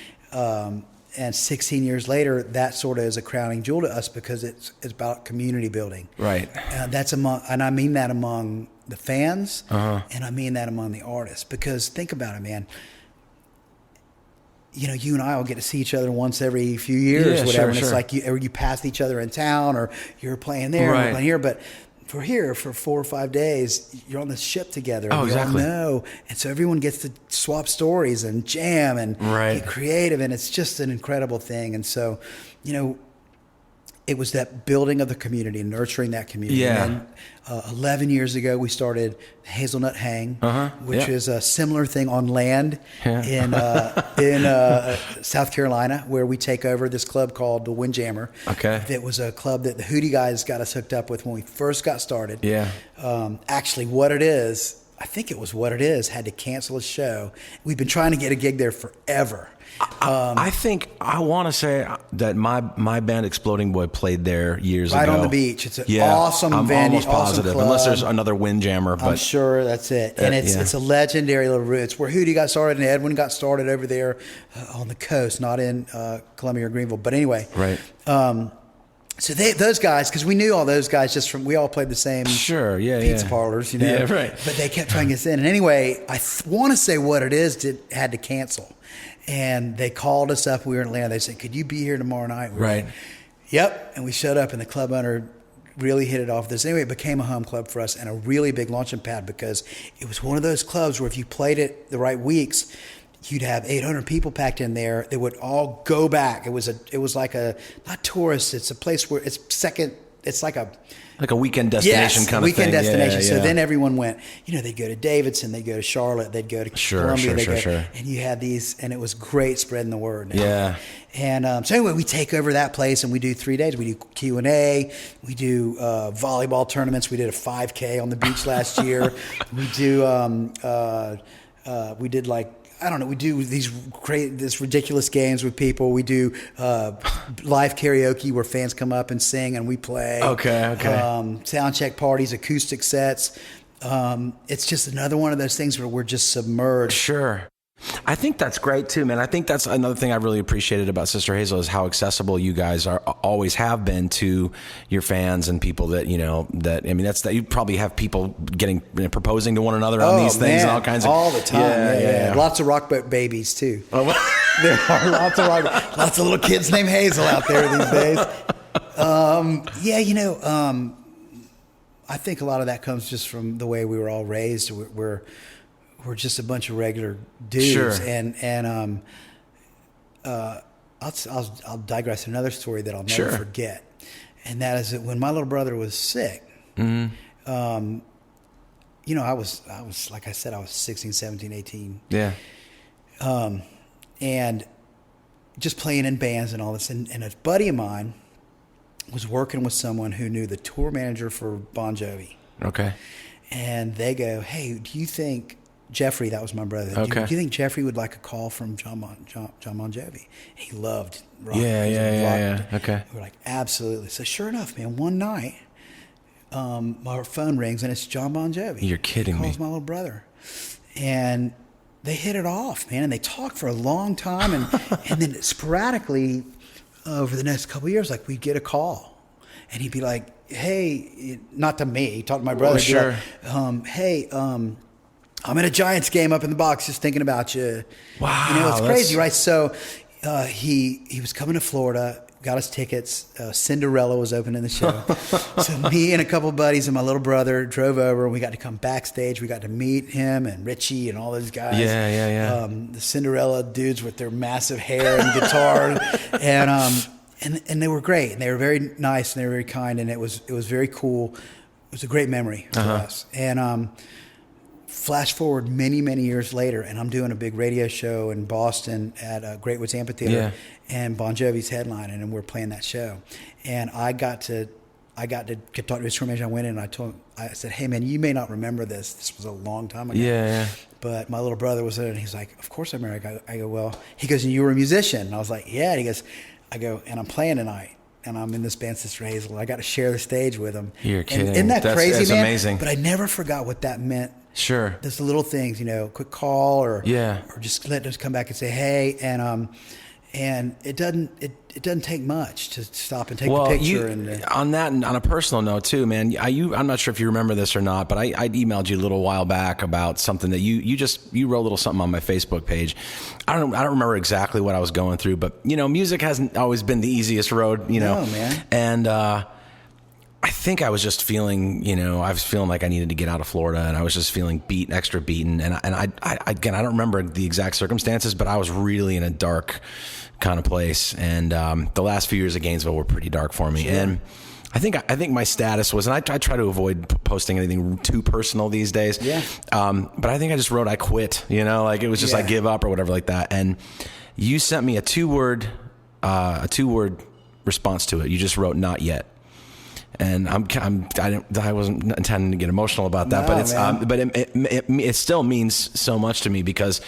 16 years later, that sort of is a crowning jewel to us because it's about community building. Right. And I mean that among the fans, and I mean that among the artists. Because think about it, man. You and I will get to see each other once every few years, whatever. And it's like you passed each other in town, or you're playing there, or you're playing here. But if we're here for 4 or 5 days, you're on the ship together. Oh, exactly. All know. And so everyone gets to swap stories and jam and get creative. And it's just an incredible thing. And so, it was that building of the community, nurturing that community. Yeah. And 11 years ago, we started Hazelnut Hang, which is a similar thing on land in South Carolina, where we take over this club called the Windjammer. Okay. It was a club that the Hootie guys got us hooked up with when we first got started. Yeah. Actually, I think it was What It Is, had to cancel a show. We've been trying to get a gig there forever. I want to say that my band Exploding Boy played there years ago. Right on the beach. It's an awesome venue. I'm almost positive, awesome unless there's another Windjammer. But I'm sure that's it. And it's a legendary little route. It's where Hootie got started and Edwin got started over there on the coast, not in Columbia or Greenville. But anyway. Right. So those guys, because we knew all those guys we all played the same pizza parlors, Yeah, right. But they kept trying to get us in. And anyway, I want to say What It Is had to cancel. And they called us up. We were in Atlanta. They said, could you be here tomorrow night? Right. Yep. And we showed up, and the club owner really hit it off with us. Anyway, it became a home club for us and a really big launching pad, because it was one of those clubs where if you played it the right weeks, you'd have 800 people packed in there that would all go back. It was like not tourists. It's a place where it's like a weekend destination kind of thing. Weekend destination. So then everyone went, they'd go to Davidson, they'd go to Charlotte, they'd go to Columbia. And you had these, and it was great spreading the word. Yeah. And so anyway, we take over that place and we do 3 days. We do Q&A. We do volleyball tournaments. We did a 5K on the beach last year. We do, we did we do this ridiculous games with people. We do live karaoke where fans come up and sing and we play. Okay. Sound check parties, acoustic sets. It's just another one of those things where we're just submerged. Sure. I think that's great too, man. I think that's another thing I really appreciated about Sister Hazel is how accessible you guys always have been to your fans and people that you probably have people proposing to one another on these things and all kinds of all the time. Yeah. Lots of rock boat babies too. There are lots of little kids named Hazel out there these days. I think a lot of that comes just from the way we were all raised. We're just a bunch of regular dudes. Sure. And I'll digress another story that I'll never forget. And that is that when my little brother was sick, I was like I said, I was 16, 17, 18. Yeah. And just playing in bands and all this. And a buddy of mine was working with someone who knew the tour manager for Bon Jovi. Okay. And they go, hey, do you think Jeffrey, that was my brother, do you think Jeffrey would like a call from John Bon Jovi? He loved rock. Yeah. Okay. We're like, absolutely. So sure enough, man, one night, my phone rings and it's John Bon Jovi. You're kidding me. He calls my little brother. And they hit it off, man, and they talked for a long time. And then sporadically, over the next couple of years, like, we'd get a call. And he'd be like, hey, not to me, he talked to my brother. Oh, sure. Like, hey, I'm at a Giants game up in the box just thinking about you. Wow. It's crazy, right? So he was coming to Florida, got us tickets. Cinderella was opening the show. So me and a couple of buddies and my little brother drove over, and we got to come backstage. We got to meet him and Richie and all those guys. Yeah. The Cinderella dudes with their massive hair and guitar. And they were great, and they were very nice, and they were very kind, and it was very cool. It was a great memory for us. And flash forward many, many years later, and I'm doing a big radio show in Boston at Great Woods Amphitheater, and Bon Jovi's headlining, and we're playing that show. And I got to keep talking to his tour manager. I went in and I said, hey man, you may not remember this. This was a long time ago. Yeah. But my little brother was there, and he's like, of course I remember. I go, well, he goes, and you were a musician. And I was like, yeah. And he goes, I go, and I'm playing tonight, and I'm in this band, Sister Hazel, and I got to share the stage with him. You're kidding. And isn't that crazy, that's man? Amazing. But I never forgot what that meant. Sure. Just the little things, quick call or just let us come back and say, hey, and it doesn't take much to stop and take the picture. On a personal note too, man. I'm not sure if you remember this or not, but I emailed you a little while back about something that you wrote a little something on my Facebook page. I don't remember exactly what I was going through, but music hasn't always been the easiest road, No, man. And I think I was just feeling, I was feeling like I needed to get out of Florida, and I was just feeling extra beaten. And I again, I don't remember the exact circumstances, but I was really in a dark kind of place. And the last few years of Gainesville were pretty dark for me. Sure. And I think my status was, and I try to avoid posting anything too personal these days. Yeah. But I think I just wrote, I quit, like it was just, I give up or whatever like that. And you sent me a two-word response to it. You just wrote, not yet. And I wasn't intending to get emotional about that, it still means so much to me because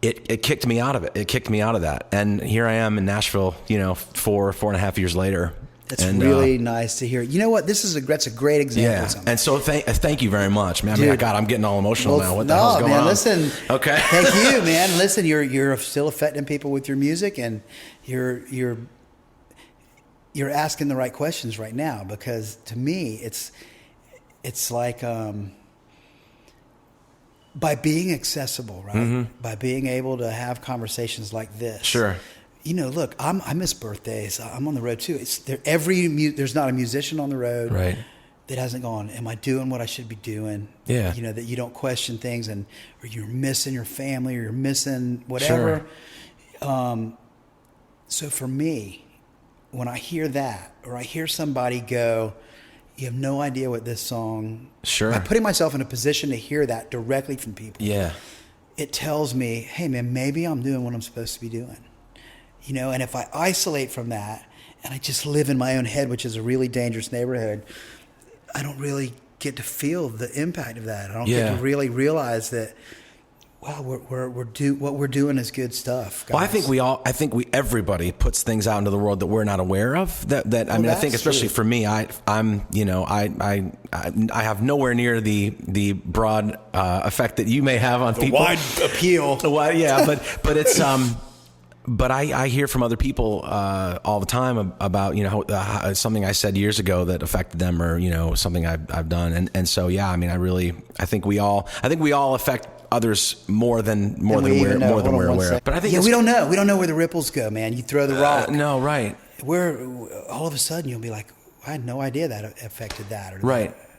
it kicked me out of it. It kicked me out of that. And here I am in Nashville, 4.5 years later. It's really nice to hear. You know what? That's a great example. Yeah. And so thank you very much, man. Dude, I'm getting all emotional now. What the hell's going on? Listen. Okay. Thank you, man. Listen, you're still affecting people with your music, and you're asking the right questions right now, because to me it's like by being accessible, right? Mm-hmm. By being able to have conversations like this. Sure. Look, I miss birthdays. I'm on the road too. There's not a musician on the road right. that hasn't gone, am I doing what I should be doing? Yeah. That you don't question things, or you're missing your family, or you're missing whatever. Sure. So for me, when I hear that, or I hear somebody go, you have no idea what this song... Sure. By putting myself in a position to hear that directly from people. Yeah. It tells me, hey man, maybe I'm doing what I'm supposed to be doing. And if I isolate from that, and I just live in my own head, which is a really dangerous neighborhood, I don't really get to feel the impact of that. I don't get to really realize that, wow, what we're doing is good stuff, guys. Well, I think everybody puts things out into the world that we're not aware of. I think especially for me, I have nowhere near the broad effect that you may have on people. Wide appeal. But it's But I hear from other people all the time about something I said years ago that affected them, or something I've done, and so I think we all affect others more than we're aware. But I think we don't know where the ripples go, man. You throw the rock. No, right. Where all of a sudden you'll be like, I had no idea that affected that. Or right. That.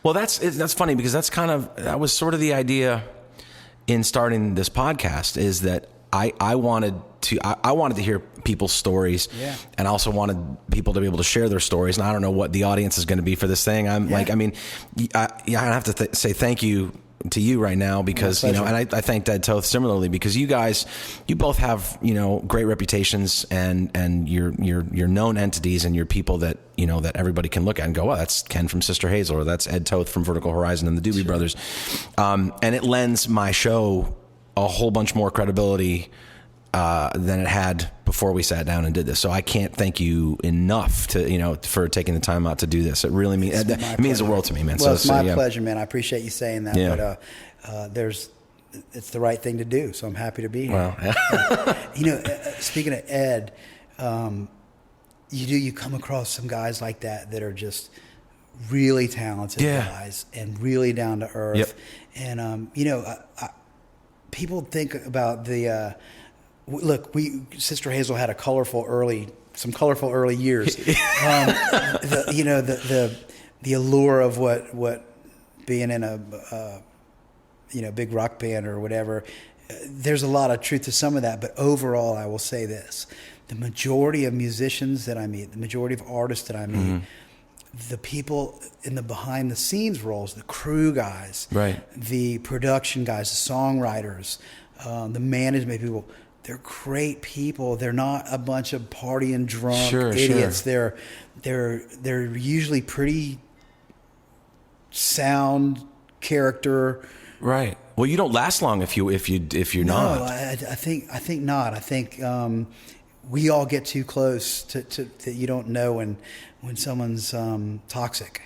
Well, that's funny, because that was sort of the idea in starting this podcast, is that I wanted to hear people's stories, and I also wanted people to be able to share their stories. And I don't know what the audience is going to be for this thing. I have to say thank you to you right now because, and I thank Dead Toth similarly because you guys, you both have, great reputations and you're known entities and you're people that, that everybody can look at and go, well, that's Ken from Sister Hazel or that's Ed Toth from Vertical Horizon and the Doobie Brothers. And it lends my show a whole bunch more credibility than it had before we sat down and did this. So I can't thank you enough to, for taking the time out to do this. It really means, it means the world to me, man. Well, it's my pleasure, man. I appreciate you saying that, yeah. But it's the right thing to do. So I'm happy to be here. Well, speaking of Ed, you come across some guys like that are just really talented guys and really down to earth. Yep. And, people think about look, Sister Hazel had some colorful early years. The allure of what being in a big rock band or whatever. There's a lot of truth to some of that, but overall, I will say this: the majority of musicians that I meet, the majority of artists that I meet. The people in the behind the scenes roles, the crew guys, right, the production guys, the songwriters, the management people, they're great people. They're not a bunch of partying drunk idiots. Sure. They're usually pretty sound character. Right. Well, you don't last long if you're not. No, I think not. I think we all get too close to that you don't know when someone's toxic.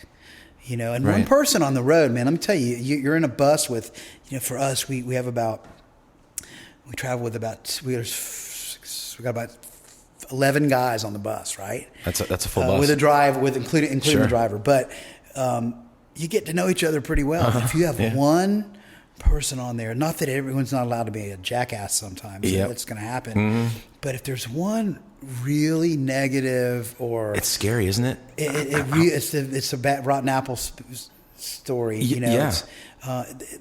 And right. One person on the road, man, let me tell you, you're in a bus with, for us, we travel with we got about 11 guys on the bus, right? That's a full bus. With a drive, including the driver. But you get to know each other pretty well. If you have one person on there, not that everyone's not allowed to be a jackass sometimes, that's going to happen. Mm-hmm. But if there's one really negative or... It's scary, isn't it? It's a bad rotten apple story, It's,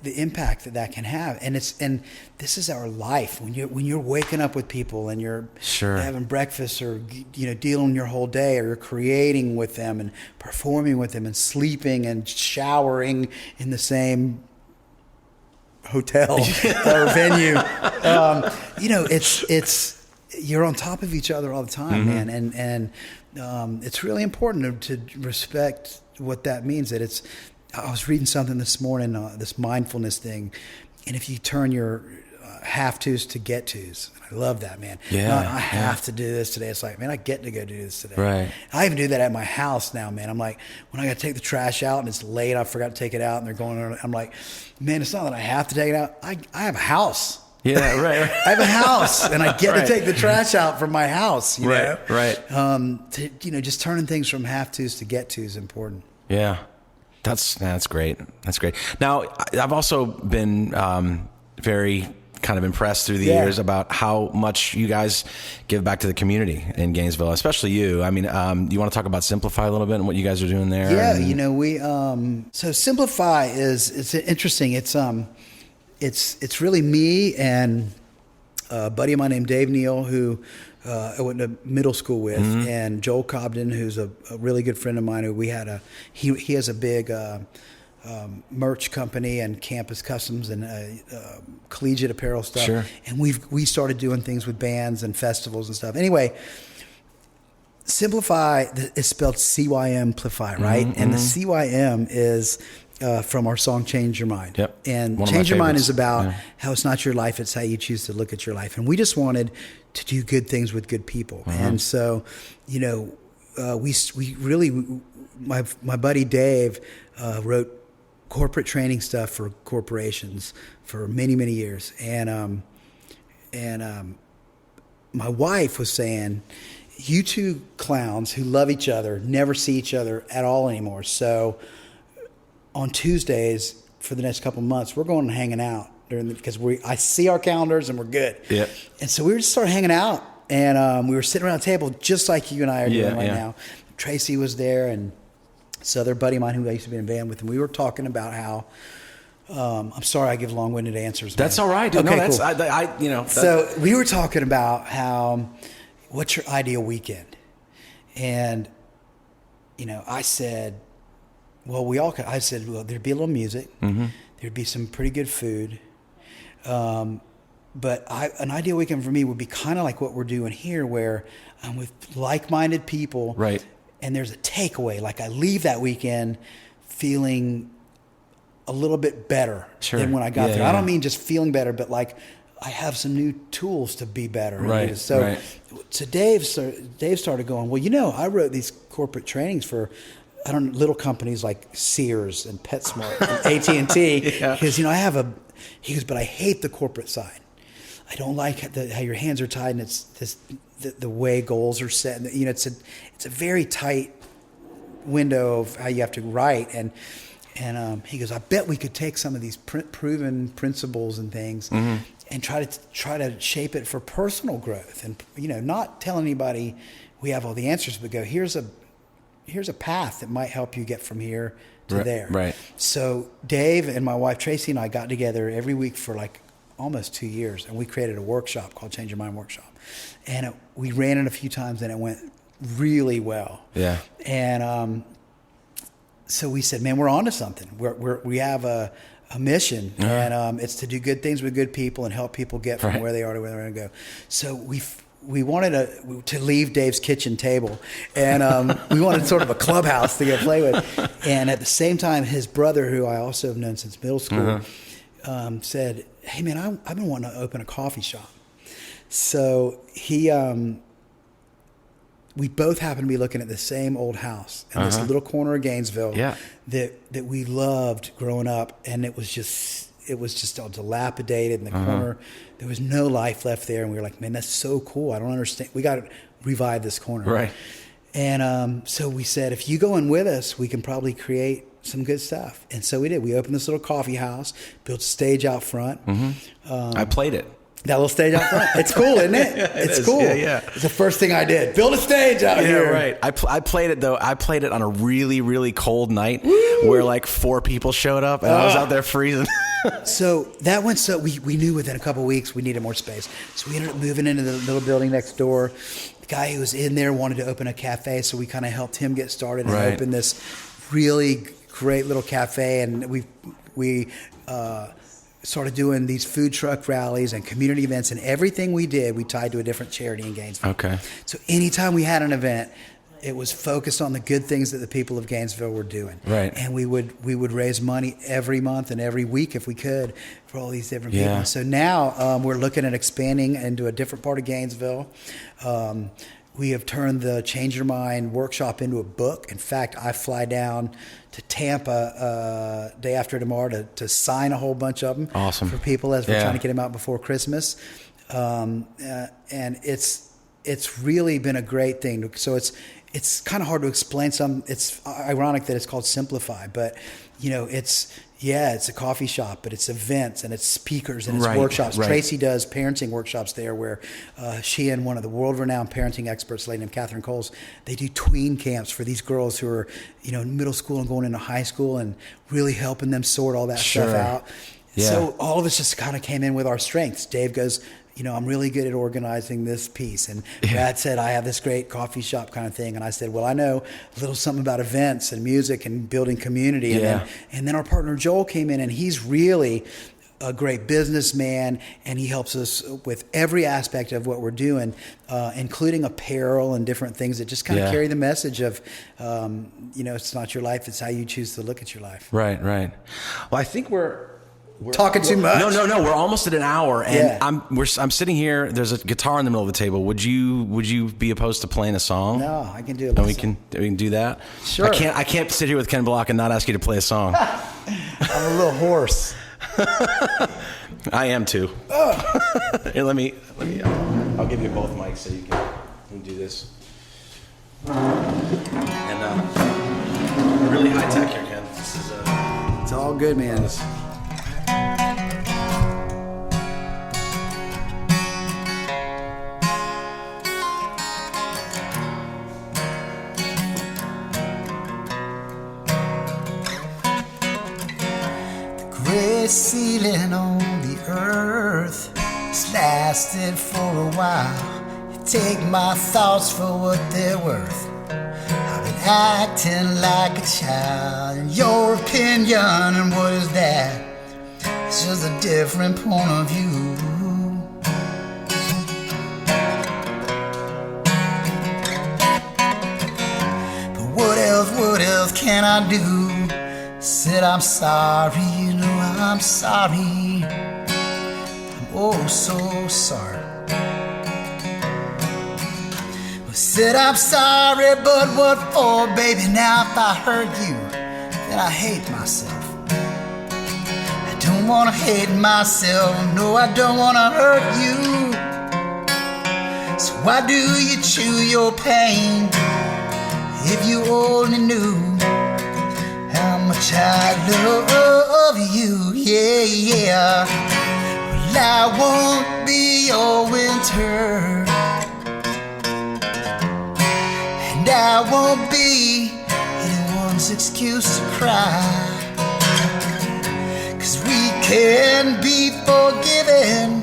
the impact that can have, and this is our life. When you're waking up with people and you're having breakfast or dealing your whole day, or you're creating with them and performing with them and sleeping and showering in the same hotel or venue, it's you're on top of each other all the time, man, and it's really important to respect what that means. That I was reading something this morning, this mindfulness thing, and if you turn your have-tos to get-tos, I love that, man. Yeah, I have to do this today. It's like, man, I get to go do this today. Right. I even do that at my house now, man. I'm like, when I got to take the trash out and it's late, I forgot to take it out, and they're going, I'm like, man, it's not that I have to take it out. I have a house. Yeah, right. I have a house, and I get to take the trash out from my house. You know? Right. Just turning things from have-tos to get-tos is important. Yeah. That's great. That's great. Now, I've also been very kind of impressed through the years about how much you guys give back to the community in Gainesville, especially you. I mean, you want to talk about Simplify a little bit and what you guys are doing there? Yeah, we so Simplify it's interesting. It's really me and a buddy of mine named Dave Neal, who I went to middle school with, and Joel Cobden, who's a really good friend of mine. Who we had he has a big merch company and campus customs and collegiate apparel stuff. Sure. And we started doing things with bands and festivals and stuff. Anyway, Simplify is spelled CYM-plify, right? And the CYM is from our song Change Your Mind. Yep. And Change Your Mind is about how it's not your life, it's how you choose to look at your life. And we just wanted to do good things with good people. And so, we really, my buddy Dave wrote corporate training stuff for corporations for many, many years. And my wife was saying, you two clowns who love each other never see each other at all anymore. So on Tuesdays for the next couple of months, we're going and hanging out because I see our calendars and we're good. Yeah. And so we just started hanging out, and we were sitting around a table just like you and I are doing right now. Tracy was there, and this other buddy of mine who I used to be in a band with, and we were talking about how. I'm sorry, I give long-winded answers. That's man. all right. Dude. Okay, no, that's cool. So we were talking about how, what's your ideal weekend? And I said, well, I said, there'd be a little music, there'd There'd be some pretty good food. But an ideal weekend for me would be kind of like what we're doing here, where I'm with like-minded people. Right. And there's a takeaway. Like I leave that weekend feeling a little bit better than when I got there. Yeah. I don't mean just feeling better, but like I have some new tools to be better. Right. So Dave started going, well, I wrote these corporate trainings for, little companies like Sears and PetSmart and AT&T. Because, he goes, but I hate the corporate side. I don't like how your hands are tied and it's the way goals are set. And, it's a very tight window of how you have to write. And he goes, I bet we could take some of these proven principles and things and try to shape it for personal growth. And, not tell anybody we have all the answers, but go, here's a path that might help you get from here to there. Right. So Dave and my wife Tracy and I got together every week for like almost 2 years, and we created a workshop called Change Your Mind Workshop. And we ran it a few times, and it went really well. Yeah. And so we said, man, we're onto something. We have a mission, and it's to do good things with good people and help people get from where they are to where they're going to go. So we wanted to leave Dave's kitchen table, and we wanted sort of a clubhouse to go play with. And at the same time, his brother, who I also have known since middle school, said, hey, man, I've been wanting to open a coffee shop. So we both happened to be looking at the same old house in this little corner of Gainesville that we loved growing up, and it was just all dilapidated in the corner. There was no life left there, and we were like, man, that's so cool. I don't understand. We got to revive this corner. Right. And so we said, if you go in with us, we can probably create some good stuff. And so we did. We opened this little coffee house, built a stage out front. I played it. That little stage out front. It's cool, isn't it? It's cool. Yeah. It's the first thing I did. Build a stage out here. Yeah, right. I played it, though. I played it on a really, really cold night where like 4 people showed up, and I was out there freezing. So that went, we knew within a couple of weeks we needed more space. So we ended up moving into the little building next door. The guy who was in there wanted to open a cafe, so we kind of helped him get started and open this really great little cafe. And we started doing these food truck rallies and community events, and everything we did, we tied to a different charity in Gainesville. Okay. So anytime we had an event, it was focused on the good things that the people of Gainesville were doing. Right. And we would raise money every month and every week if we could for all these different people. And so now we're looking at expanding into a different part of Gainesville. We have turned the Change Your Mind workshop into a book. In fact, I fly down to Tampa day after tomorrow to sign a whole bunch of them for people as we're trying to get them out before Christmas. And it's really been a great thing. So it's kind of hard to explain some. It's ironic that it's called Simplify, but it's a coffee shop, but it's events and it's speakers and it's workshops. Tracy does parenting workshops there where she and one of the world-renowned parenting experts, a lady named Catherine Coles, they do tween camps for these girls who are, in middle school and going into high school, and really helping them sort all that stuff out. Yeah. So all of us just kind of came in with our strengths. Dave goes, I'm really good at organizing this piece. And Brad said, I have this great coffee shop kind of thing. And I said, well, I know a little something about events and music and building community. And then our partner Joel came in, and he's really a great businessman, and he helps us with every aspect of what we're doing, including apparel and different things that just kind of carry the message of, it's not your life, it's how you choose to look at your life. Right. Well, I think we're talking too much. No. We're almost at an hour, and I'm sitting here. There's a guitar in the middle of the table. Would you be opposed to playing a song? No, I can do it. And we can do that. Sure. I can't sit here with Ken Block and not ask you to play a song. I'm a little hoarse. I am too. Here, let me. I'll give you both mics so you can do this. And really high tech here, Ken. This is it's all good, man. Gray ceiling on the earth has lasted for a while. You take my thoughts for what they're worth. I've been acting like a child. In your opinion, and what is that? It's just a different point of view. But what else can I do? Said I'm sorry, you know I'm sorry. I'm oh so sorry. Well, said I'm sorry, but what for, baby? Now if I hurt you, then I hate myself. I don't wanna hate myself, no, I don't wanna hurt you. So why do you chew your pain? If you only knew how much I love you, yeah, yeah. Well, I won't be your winter, and I won't be anyone's excuse to cry. 'Cause we can be forgiven,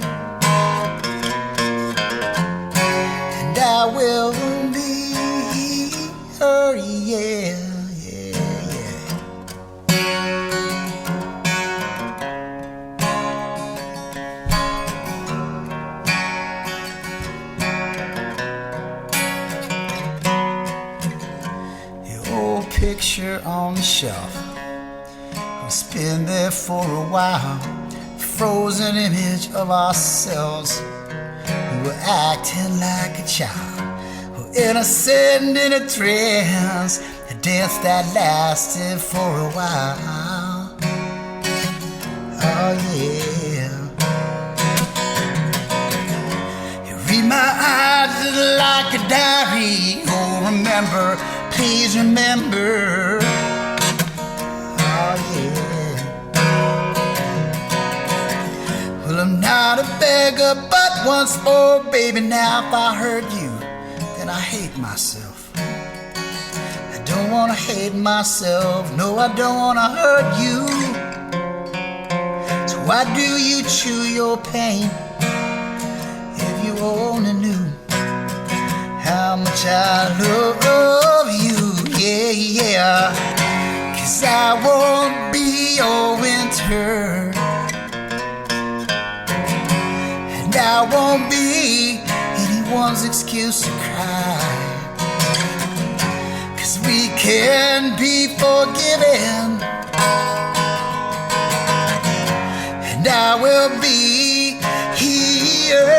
and I will be her, yeah, yeah, yeah. The old picture on the shelf, it's been there for a while. Frozen image of ourselves. We were acting like a child, innocent in a trance, a dance that lasted for a while. Oh yeah. You read my eyes like a diary. Oh, remember, please remember. Oh yeah. Well, I'm not a beggar, but once more, baby, now if I hurt you, then I hate myself. I don't wanna hate myself, no, I don't wanna hurt you. So why do you chew your pain? If you only knew how much I love you, yeah, yeah. 'Cause I won't be your winter, and I won't be anyone's excuse to cry. 'Cause we can be forgiven, and I will be here.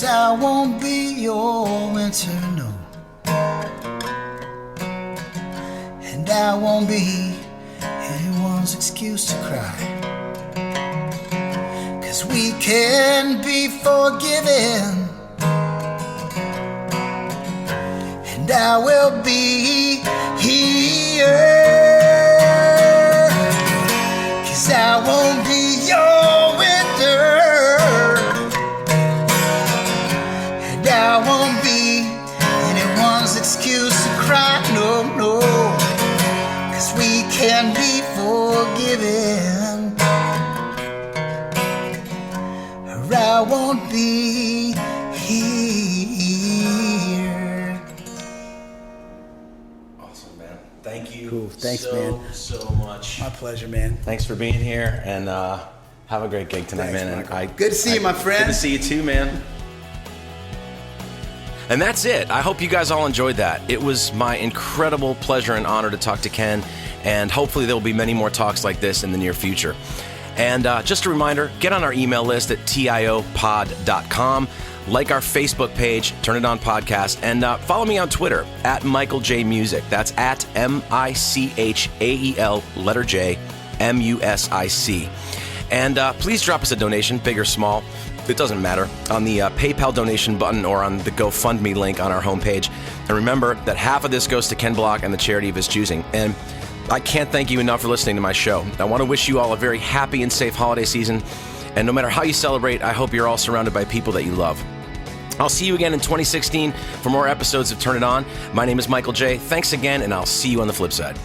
I won't be your winter, no, and I won't be anyone's excuse to cry. 'Cause we can be forgiven, and I will be here. 'Cause I won't be your winter, I won't be anyone's excuse to cry, no, no. 'Cause we can be forgiven, or I won't be here. Awesome, man. Thank you. Cool. Thanks, man. So much. My pleasure, man. Thanks for being here, and have a great gig tonight, Thanks, man. Michael. Good to see you, my friend. Good to see you too, man. And that's it. I hope you guys all enjoyed that. It was my incredible pleasure and honor to talk to Ken, and hopefully there will be many more talks like this in the near future. And just a reminder, get on our email list at tiopod.com, like our Facebook page, Turn It On Podcast, and follow me on Twitter at Michael J Music. That's at MICHAEL, letter J, MUSIC. And please drop us a donation, big or small. It doesn't matter, on the PayPal donation button or on the GoFundMe link on our homepage. And remember that half of this goes to Ken Block and the charity of his choosing. And I can't thank you enough for listening to my show. I want to wish you all a very happy and safe holiday season. And no matter how you celebrate, I hope you're all surrounded by people that you love. I'll see you again in 2016 for more episodes of Turn It On. My name is Michael J. Thanks again, and I'll see you on the flip side.